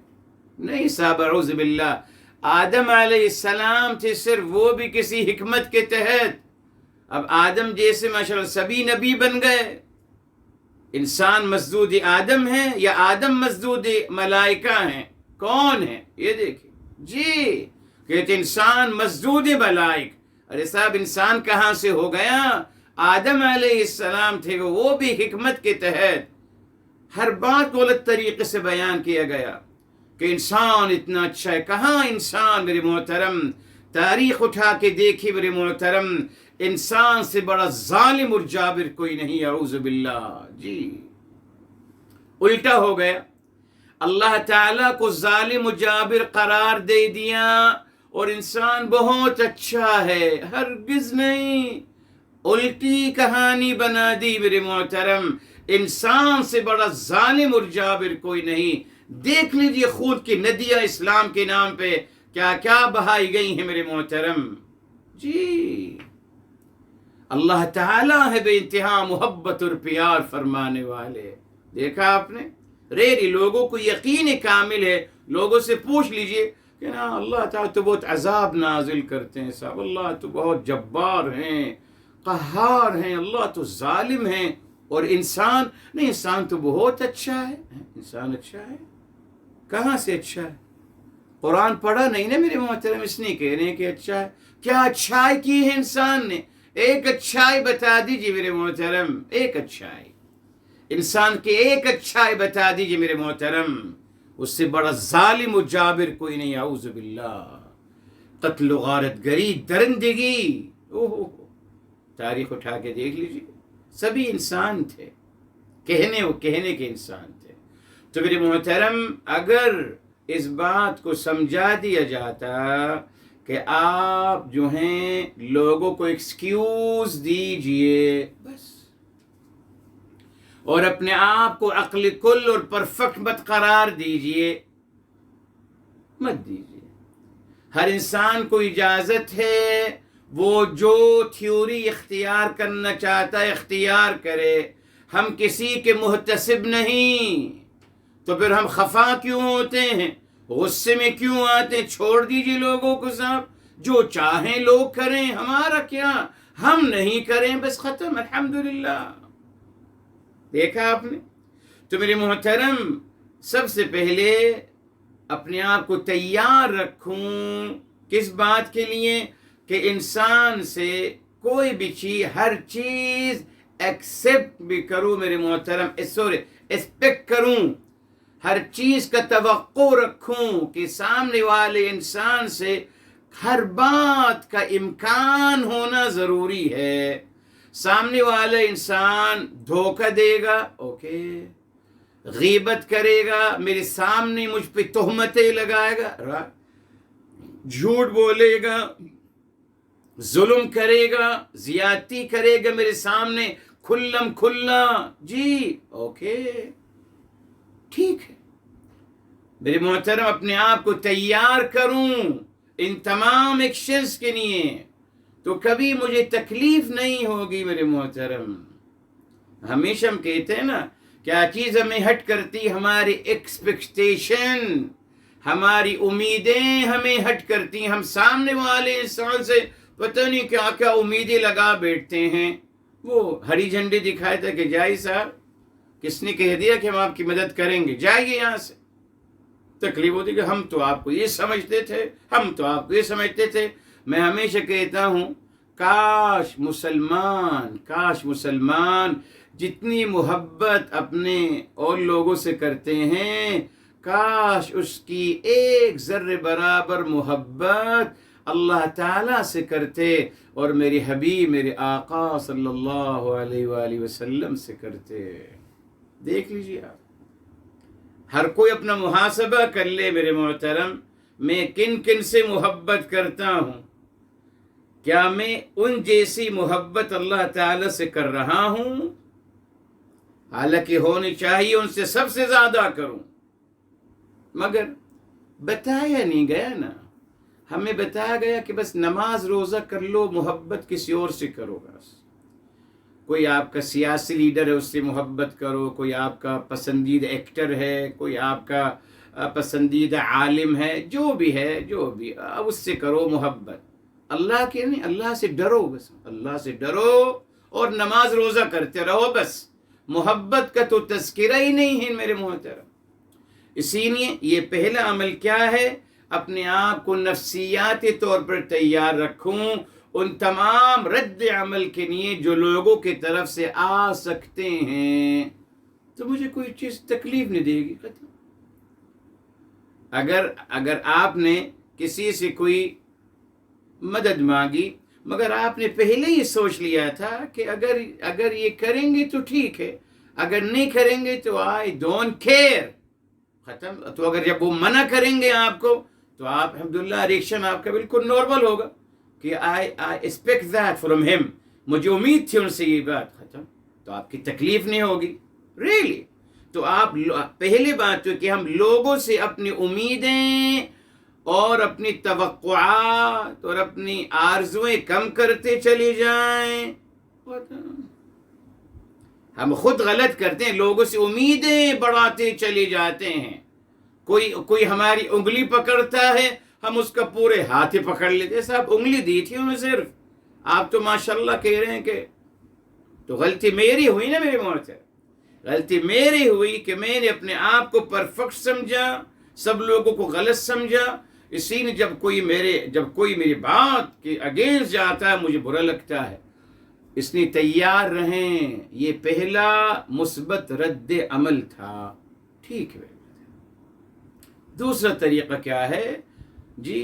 Speaker 1: نہیں صاحب، اعوذ باللہ. آدم علیہ السلام تھے صرف، وہ بھی کسی حکمت کے تحت. اب آدم جیسے ماشاءاللہ سبھی نبی بن گئے. انسان مسجود آدم ہے یا آدم مسجود ملائکہ ہیں؟ کون ہے یہ دیکھیں. جی کہتے انسان مسجود ملائک. ارے صاحب انسان کہاں سے ہو گیا؟ آدم علیہ السلام تھے، وہ بھی حکمت کے تحت. ہر بات غلط طریقے سے بیان کیا گیا کہ انسان اتنا اچھا ہے. کہاں انسان میرے محترم؟ تاریخ اٹھا کے دیکھی میرے محترم، انسان سے بڑا ظالم اور جابر کوئی نہیں. اعوذ باللہ. جی الٹا ہو گیا، اللہ تعالیٰ کو ظالم و جابر قرار دے دیا اور انسان بہت اچھا ہے. ہرگز نہیں، الٹی کہانی بنا دی میرے محترم. انسان سے بڑا ظالم اور جابر کوئی نہیں. دیکھ لیجئے خون کی ندیاں اسلام کے نام پہ کیا کیا بہائی گئی ہیں میرے محترم. جی اللہ تعالیٰ ہے بے انتہا محبت اور پیار فرمانے والے. دیکھا آپ نے، ریری لوگوں کو یقین کامل ہے. لوگوں سے پوچھ لیجئے کہ نا اللہ تعالیٰ تو بہت عذاب نازل کرتے ہیں صاحب، اللہ تو بہت جبار ہیں، قہار ہیں، اللہ تو ظالم ہیں، اور انسان نہیں، انسان تو بہت اچھا ہے. انسان اچھا ہے؟ کہاں سے اچھا ہے؟ قرآن پڑھا نہیں نا میرے محترم، اس نے کہہ رہے ہیں کہ اچھا ہے. کیا اچھائی کی ہے انسان نے؟ ایک اچھائی بتا دیجیے میرے محترم، ایک اچھائی انسان کے ایک اچھائی بتا دیجیے میرے محترم. اس سے بڑا ظالم و جابر کوئی نہیں. اعوذ باللہ. قتل و غارت گری، درندگی، تاریخ اٹھا کے دیکھ لیجیے، سبھی انسان تھے، کہنے کے انسان تھے. تو میرے محترم اگر اس بات کو سمجھا دیا جاتا کہ آپ جو ہیں لوگوں کو ایکسکیوز دیجئے بس، اور اپنے آپ کو عقل کل اور پرفیکٹ مت قرار دیجئے، مت دیجئے. ہر انسان کو اجازت ہے وہ جو تھیوری اختیار کرنا چاہتا ہے اختیار کرے. ہم کسی کے محتسب نہیں، تو پھر ہم خفا کیوں ہوتے ہیں، غصے میں کیوں آتے ہیں؟ چھوڑ دیجئے لوگوں کو صاحب، جو چاہیں لوگ کریں، ہمارا کیا، ہم نہیں کریں بس ختم. الحمدللہ. دیکھا آپ نے؟ تو میرے محترم سب سے پہلے اپنے آپ کو تیار رکھوں کس بات کے لیے کہ انسان سے کوئی بھی چیز، ہر چیز ایکسپٹ بھی کروں میرے محترم، ایکسپیکٹ کروں، ہر چیز کا توقع رکھوں کہ سامنے والے انسان سے ہر بات کا امکان ہونا ضروری ہے. سامنے والا انسان دھوکہ دے گا، اوکے، غیبت کرے گا، میرے سامنے مجھ پہ تہمتیں لگائے گا، جھوٹ بولے گا، ظلم کرے گا، زیادتی کرے گا میرے سامنے کھلم کھلا، جی اوکے ٹھیک ہے. میرے محترم اپنے آپ کو تیار کروں ان تمام ایکشنز کے لیے تو کبھی مجھے تکلیف نہیں ہوگی میرے محترم. ہمیشہ ہم کہتے ہیں نا، کیا چیز ہمیں ہٹ کرتی؟ ہماری ایکسپیکٹیشن، ہماری امیدیں ہمیں ہٹ کرتی. ہم سامنے والے انسان سے پتہ نہیں کیا کیا امیدیں لگا بیٹھتے ہیں. وہ ہری جھنڈی دکھایا تھا کہ جائے صاحب، کس نے کہہ دیا کہ ہم آپ کی مدد کریں گے، جائیے یہاں سے. تکلیف ہوتی کہ ہم تو آپ کو یہ سمجھتے تھے، ہم تو آپ کو یہ سمجھتے تھے. میں ہمیشہ کہتا ہوں کاش مسلمان جتنی محبت اپنے اور لوگوں سے کرتے ہیں، کاش اس کی ایک ذرے برابر محبت اللہ تعالیٰ سے کرتے اور میرے حبیب، میرے آقا صلی اللہ علیہ وآلہ وسلم سے کرتے. دیکھ لیجیے آپ، ہر کوئی اپنا محاسبہ کر لے میرے محترم، میں کن کن سے محبت کرتا ہوں. کیا میں ان جیسی محبت اللہ تعالیٰ سے کر رہا ہوں؟ حالانکہ ہونی چاہیے ان سے سب سے زیادہ کروں، مگر بتایا نہیں گیا نا. ہمیں بتایا گیا کہ بس نماز روزہ کر لو، محبت کسی اور سے کرو. بس کوئی آپ کا سیاسی لیڈر ہے اس سے محبت کرو، کوئی آپ کا پسندیدہ ایکٹر ہے، کوئی آپ کا پسندیدہ عالم ہے، جو بھی اس سے کرو محبت. اللہ کے نہیں، اللہ سے ڈرو، بس اللہ سے ڈرو اور نماز روزہ کرتے رہو. بس محبت کا تو تذکرہ ہی نہیں ہے میرے محترم. اسی لیے یہ پہلا عمل کیا ہے؟ اپنے آپ کو نفسیاتی طور پر تیار رکھوں ان تمام رد عمل کے لیے جو لوگوں کی طرف سے آ سکتے ہیں. تو مجھے کوئی چیز تکلیف نہیں دے گی. ختم. اگر آپ نے کسی سے کوئی مدد مانگی مگر آپ نے پہلے ہی سوچ لیا تھا کہ اگر یہ کریں گے تو ٹھیک ہے، اگر نہیں کریں گے تو آئی ڈونٹ کیئر، ختم. تو اگر جب وہ منع کریں گے آپ کو تو آپ الحمدللہ ریئیکشن آپ کا بالکل نارمل ہوگا کہ آئی ایکسپیکٹ دیٹ فرام ہم، مجھے امید تھی ان سے یہ بات، ختم. تو آپ کی تکلیف نہیں ہوگی ریئلی. تو آپ پہلی بات تو کہ ہم لوگوں سے اپنی امیدیں اور اپنی توقعات اور اپنی آرزویں کم کرتے چلے جائیں. ہم خود غلط کرتے ہیں، لوگوں سے امیدیں بڑھاتے چلے جاتے ہیں. کوئی ہماری انگلی پکڑتا ہے، ہم اس کا پورے ہاتھ پکڑ لیتے. صاحب انگلی دی تھی انہیں صرف، آپ تو ماشاءاللہ کہہ رہے ہیں کہ، تو غلطی میری ہوئی نا میرے محترم، غلطی میری ہوئی کہ میں نے اپنے آپ کو پرفیکٹ سمجھا، سب لوگوں کو غلط سمجھا. اسی نے جب کوئی میری بات کے اگینسٹ جاتا ہے مجھے برا لگتا ہے. اس نے تیار رہیں، یہ پہلا مثبت رد عمل تھا. ٹھیک ہے. دوسرا طریقہ کیا ہے جی؟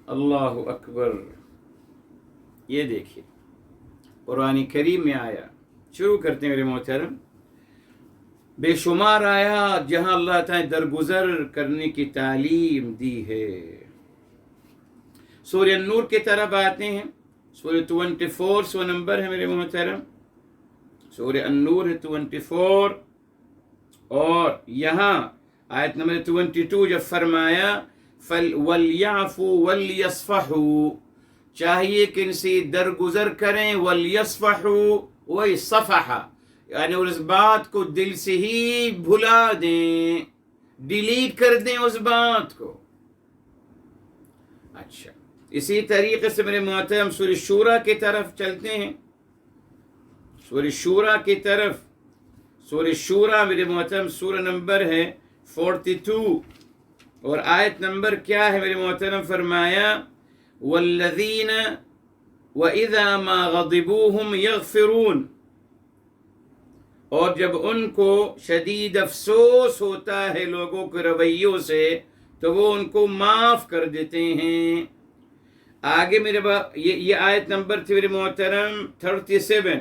Speaker 1: اللہ اکبر. یہ دیکھیے قرآن کریم میں آیا، شروع کرتے ہیں میرے محترم. بے شمار آیات جہاں اللہ تعالیٰ نے درگزر کرنے کی تعلیم دی ہے. سورہ النور کی طرف آتے ہیں، سورہ 24 سو نمبر ہے میرے محترم. سورہ النور ہے 24، اور یہاں آیت نمبر 22 جب فرمایا وَلْيَعْفُوا وَلْيَصْفَحُوا، چاہیے کہ ان سے درگزر کریں. وَلْيَصْفَحُوا، وہی صفحہ یعنی اس بات کو دل سے ہی بھلا دیں، ڈیلیٹ کر دیں اس بات کو. اچھا، اسی طریقے سے میرے محترم سورہ شورا کی طرف چلتے ہیں. سورہ شورا کی طرف، سورہ شورا میرے محترم سورہ نمبر ہے 42، اور آیت نمبر کیا ہے میرے محترم؟ فرمایا والذین وَإِذَا مَا غَضِبُوهُمْ يَغْفِرُونَ، اور جب ان کو شدید افسوس ہوتا ہے لوگوں کے رویوں سے تو وہ ان کو معاف کر دیتے ہیں. آگے میرے یہ آیت نمبر تھی میرے محترم 37.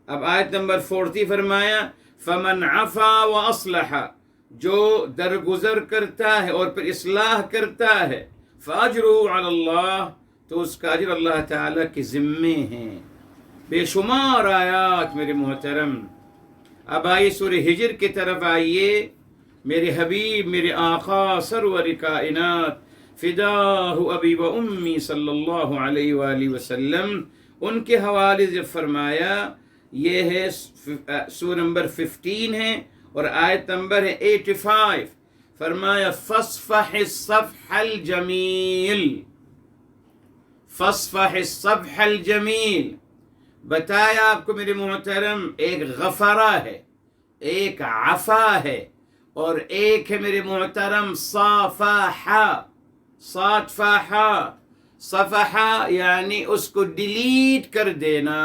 Speaker 1: اب آیت نمبر 40 فرمایا فَمَنْ عَفَا وَأَصْلَحَ، جو درگزر کرتا ہے اور پھر اصلاح کرتا ہے، فَأَجْرُهُ عَلَى اللَّهِ، تو اس کا اجر اللہ تعالیٰ کے ذمے ہیں. بے شمار آیات میرے محترم. اب آئیے سورہ ہجر کی طرف آئیے. میرے حبیب، میرے آقا سرور کائنات فداہ ابی و امی صلی اللہ علیہ وآلہ وسلم، ان کے حوالے سے فرمایا، یہ ہے سورہ نمبر 15 ہے اور آیت نمبر ہے 85. فرمایا فاصفح الصفح الجمیل، فاصفح الصفح الجمیل. بتایا آپ کو میرے محترم، ایک غفرہ ہے، ایک عفا ہے، اور ایک ہے میرے محترم صافحہ. صافحہ، صفحہ یعنی اس کو ڈیلیٹ کر دینا،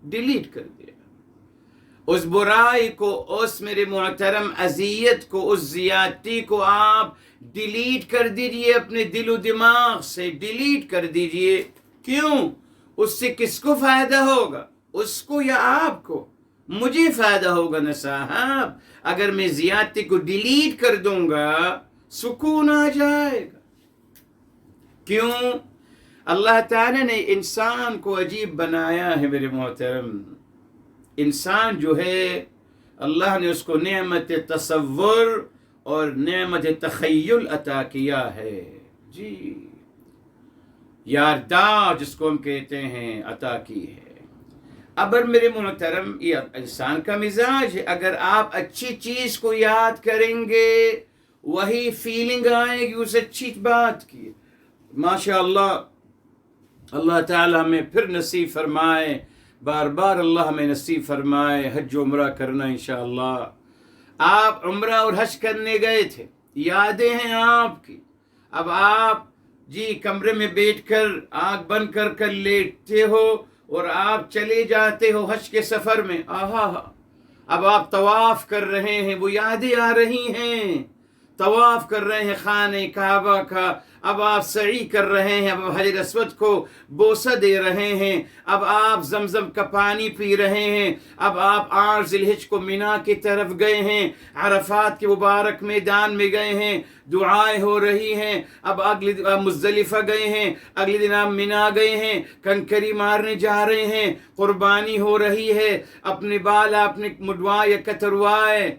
Speaker 1: ڈیلیٹ کر دینا اس برائی کو، اس میرے محترم اذیت کو، اس زیادتی کو آپ ڈیلیٹ کر دیجئے اپنے دل و دماغ سے، ڈیلیٹ کر دیجئے. کیوں؟ اس سے کس کو فائدہ ہوگا؟ اس کو یا آپ کو؟ مجھے فائدہ ہوگا نا صاحب. اگر میں زیادتی کو ڈیلیٹ کر دوں گا سکون آ جائے گا. کیوں؟ اللہ تعالیٰ نے انسان کو عجیب بنایا ہے میرے محترم. انسان جو ہے اللہ نے اس کو نعمت تصور اور نعمت تخیل عطا کیا ہے. جی، یادداشت جس کو ہم کہتے ہیں عطا کی ہے. ابر میرے محترم، یہ انسان کا مزاج ہے. اگر آپ اچھی چیز کو یاد کریں گے وہی فیلنگ آئے گی اس اچھی بات کی. ماشاءاللہ اللہ تعالی ہمیں پھر نصیب فرمائے، بار بار اللہ ہمیں نصیب فرمائے حج و عمرہ کرنا انشاءاللہ. آپ عمرہ اور حج کرنے گئے تھے، یادیں ہیں آپ کی. اب آپ جی کمرے میں بیٹھ کر آنکھ بند کر کر لیٹتے ہو اور آپ چلے جاتے ہو حج کے سفر میں. اب آپ طواف کر رہے ہیں، وہ یادیں آ رہی ہیں. طواف کر رہے ہیں خانہ کعبہ کا، اب آپ سعی کر رہے ہیں، اب حجر اسود کو بوسہ دے رہے ہیں، اب آپ زمزم کا پانی پی رہے ہیں، اب آپ 8 ذی الحجہ کو مینا کی طرف گئے ہیں، عرفات کے مبارک میدان میں گئے ہیں، دعائیں ہو رہی ہیں، اب اگلے دن آپ مزدلفہ گئے ہیں، اگلے دن آپ مینا گئے ہیں، کنکری مارنے جا رہے ہیں، قربانی ہو رہی ہے، اپنے بال آپ نے مڈوائے یا کتروائے،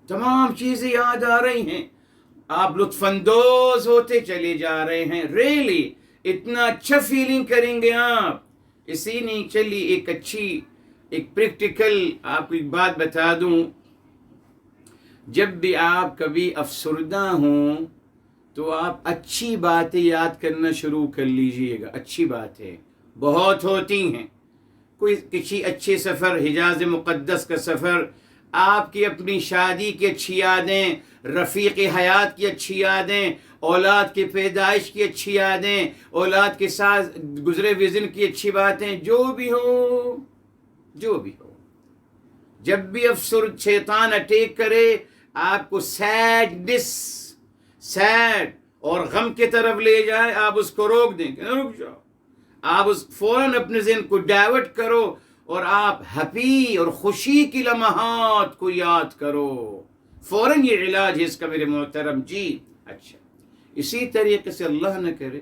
Speaker 1: تمام چیزیں یاد آ رہی ہیں، آپ لطف اندوز ہوتے چلے جا رہے ہیں، ریلی اتنا اچھا فیلنگ کریں گے آپ۔ اسی نہیں چلی ایک پریکٹیکل آپ کو ایک بات بتا دوں، جب بھی آپ کبھی افسردہ ہوں تو آپ اچھی باتیں یاد کرنا شروع کر لیجئے گا، اچھی باتیں بہت ہوتی ہیں، کوئی کسی اچھے سفر، حجاز مقدس کا سفر، آپ کی اپنی شادی کی اچھی یادیں، رفیق حیات کی اچھی یادیں، اولاد کی پیدائش کی اچھی یادیں، اولاد کے ساتھ گزرے ہوئے دن کی اچھی باتیں، جو بھی ہو، جب بھی شیطان اٹیک کرے آپ کو سیڈ اور غم کی طرف لے جائے، آپ اس کو روک دیں کہ نہ رک جاؤ، آپ فوراً اپنے ذہن کو ڈائیورٹ کرو اور آپ ہیپی اور خوشی کی لمحات کو یاد کرو، فوراً یہ علاج ہے اس کا میرے محترم جی۔ اچھا، اسی طریقے سے اللہ نہ کرے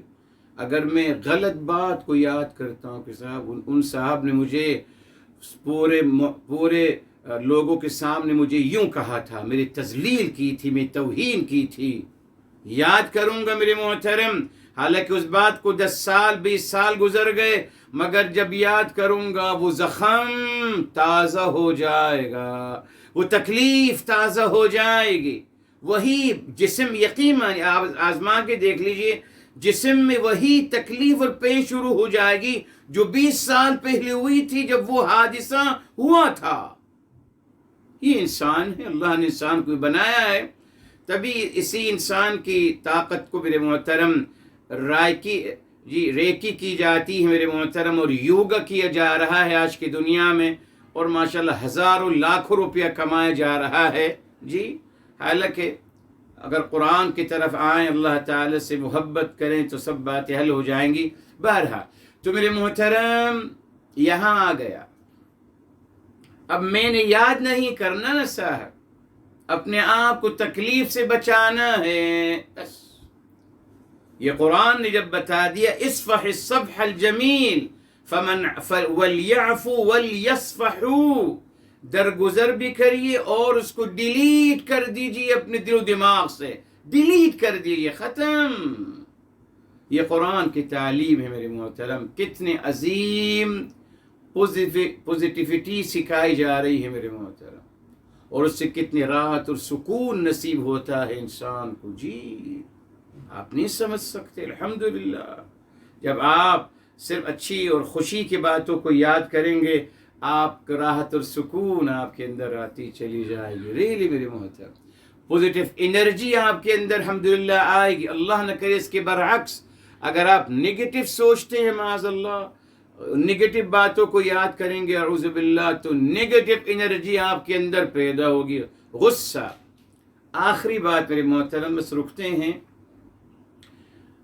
Speaker 1: اگر میں غلط بات کو یاد کرتا ہوں کہ صاحب ان صاحب نے مجھے پورے لوگوں کے سامنے مجھے یوں کہا تھا، میری تذلیل کی تھی، میں توہین کی تھی، یاد کروں گا میرے محترم، حالانکہ اس بات کو 10 سال 20 سال گزر گئے، مگر جب یاد کروں گا وہ زخم تازہ ہو جائے گا، وہ تکلیف تازہ ہو جائے گی، وہی جسم یقین آزما کے دیکھ لیجئے، جسم میں وہی تکلیف اور پین شروع ہو جائے گی جو 20 سال پہلے ہوئی تھی جب وہ حادثہ ہوا تھا۔ یہ انسان ہے، اللہ نے انسان کو بنایا ہے، تبھی اسی انسان کی طاقت کو میرے محترم ریکی کی جاتی ہے میرے محترم، اور یوگا کیا جا رہا ہے آج کی دنیا میں، اور ماشاءاللہ ہزاروں لاکھوں روپیہ کمایا جا رہا ہے جی۔ حالانکہ اگر قرآن کی طرف آئیں، اللہ تعالی سے محبت کریں تو سب باتیں حل ہو جائیں گی۔ بہرحال تو میرے محترم یہاں آ گیا، اب میں نے یاد نہیں کرنا نا صاحب، اپنے آپ کو تکلیف سے بچانا ہے بس۔ یہ قرآن نے جب بتا دیا اصفح الصفح الجمیل ولیعفوا ولیصفحوا، درگزر بھی کریے اور اس کو ڈیلیٹ کر دیجئے اپنے دل و دماغ سے، ڈیلیٹ کر دیجئے، ختم۔ یہ قرآن کی تعلیم ہے میرے محترم، کتنے عظیم پوزیٹیوٹی سکھائی جا رہی ہے میرے محترم، اور اس سے کتنی راحت اور سکون نصیب ہوتا ہے انسان کو جی، آپ نہیں سمجھ سکتے۔ الحمدللہ جب آپ صرف اچھی اور خوشی کی باتوں کو یاد کریں گے، آپ کا راحت اور سکون آپ کے اندر آتی چلی جائے گی، ریلی میرے محترم، پوزیٹیو انرجی آپ کے اندر الحمدللہ آئے گی۔ اللہ نہ کرے اس کے برعکس اگر آپ نگیٹو سوچتے ہیں، معاذ اللہ نگیٹو باتوں کو یاد کریں گے، اعوذ باللہ، تو نگیٹو انرجی آپ کے اندر پیدا ہوگی، غصہ۔ آخری بات میرے محترم بس رکتے ہیں،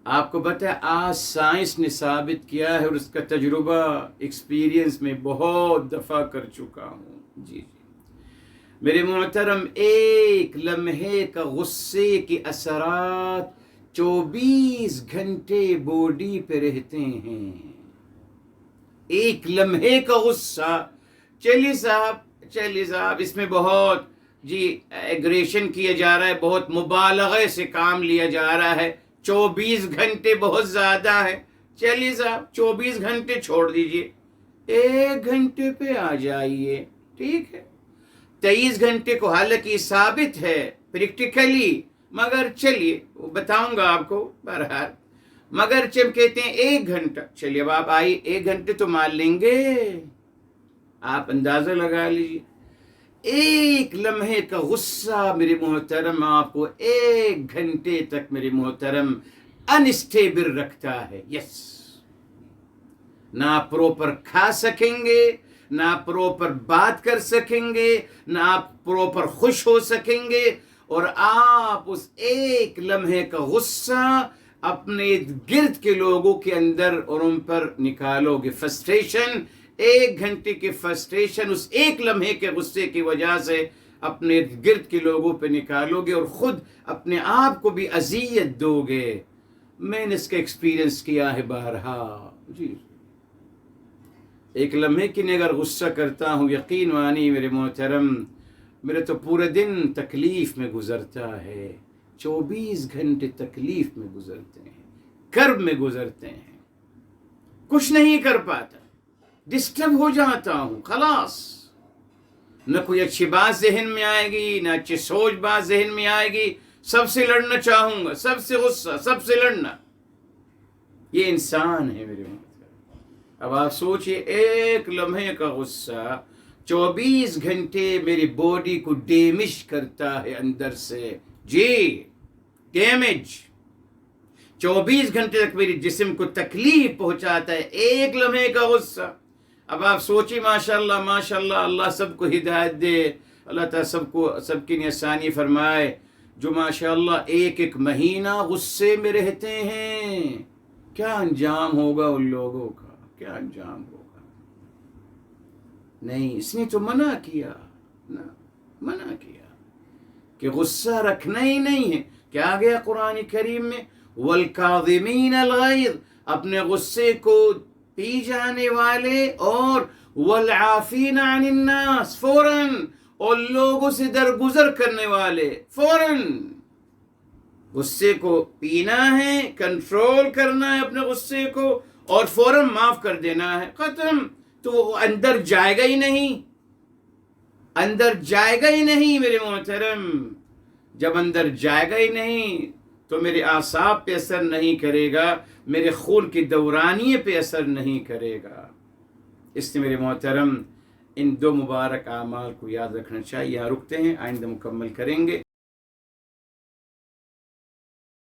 Speaker 1: آپ کو پتہ ہے آج سائنس نے ثابت کیا ہے، اور اس کا تجربہ ایکسپیرینس میں بہت دفعہ کر چکا ہوں جی میرے محترم، ایک لمحے کا غصے کے اثرات 24 گھنٹے باڈی پہ رہتے ہیں، ایک لمحے کا غصہ۔ چلیے صاحب اس میں بہت ایگریشن کیا جا رہا ہے، بہت مبالغے سے کام لیا جا رہا ہے، 24 گھنٹے بہت زیادہ ہے، چلیے صاحب 24 گھنٹے چھوڑ دیجئے، 1 گھنٹے پہ آ جائیے، ٹھیک ہے، 23 گھنٹے کو حالانکہ ثابت ہے پریکٹیکلی، مگر چلیے بتاؤں گا آپ کو، بہرحال مگر جب کہتے ہیں 1 گھنٹہ، چلیے اب آپ آئیے 1 گھنٹے تو مان لیں گے، آپ اندازہ لگا لیجیے، ایک لمحے کا غصہ میرے محترم آپ کو 1 گھنٹے تک میرے محترم انسٹیبل رکھتا ہے، یس، نہ آپ پروپر کھا سکیں گے، نہ آپ پروپر بات کر سکیں گے، نہ آپ پروپر خوش ہو سکیں گے، اور آپ اس ایک لمحے کا غصہ اپنے گرد کے لوگوں کے اندر اور ان پر نکالو گے. فرسٹریشن، 1 گھنٹے کی فرسٹریشن اس ایک لمحے کے غصے کی وجہ سے اپنے گرد کے لوگوں پہ نکالو گے اور خود اپنے آپ کو بھی اذیت دو گے. میں نے اس کا ایکسپیرینس کیا ہے بارہا. جی ایک لمحے کی میں اگر غصہ کرتا ہوں، یقین مانی میرے محترم، میرا تو پورا دن تکلیف میں گزرتا ہے. 24 گھنٹے تکلیف میں گزرتے ہیں، کرب میں گزرتے ہیں، کچھ نہیں کر پاتا، ڈسٹرب ہو جاتا ہوں. خلاص نہ کوئی اچھی بات ذہن میں آئے گی، نہ اچھی سوچ بات ذہن میں آئے گی. سب سے لڑنا چاہوں گا، سب سے غصہ، سب سے لڑنا. یہ انسان ہے میرے محترم. اب آپ سوچئے، ایک لمحے کا غصہ 24 گھنٹے میری باڈی کو ڈیمیج کرتا ہے اندر سے. جی ڈیمیج 24 گھنٹے تک میری جسم کو تکلیف پہنچاتا ہے ایک لمحے کا غصہ. اب آپ سوچیں، ماشاءاللہ ماشاءاللہ، اللہ سب کو ہدایت دے، اللہ تعالیٰ سب کی آسانی فرمائے، جو ماشاءاللہ ایک مہینہ غصے میں رہتے ہیں. کیا انجام ہوگا ان لوگوں کا، کیا انجام ہوگا. نہیں، اس نے تو منع کیا، منع کیا کہ غصہ رکھنا ہی نہیں ہے. کیا گیا قرآن کریم میں؟ والکاظمین الغیظ، اپنے غصے کو پی جانے والے، اور والعافین عن الناس، فوراً، اور لوگوں سے درگزر کرنے والے. فوراً غصے کو پینا ہے، کنٹرول کرنا ہے اپنے غصے کو، اور فوراً معاف کر دینا ہے. ختم. تو وہ اندر جائے گا ہی نہیں، اندر جائے گا ہی نہیں میرے محترم. جب اندر جائے گا ہی نہیں تو میرے اعصاب پہ اثر نہیں کرے گا، میرے خون کی دورانیے پہ اثر نہیں کرے گا. اس لیے میرے محترم ان 2 مبارک اعمال کو یاد رکھنا چاہیے. یہاں رکتے ہیں، آئندہ مکمل کریں گے.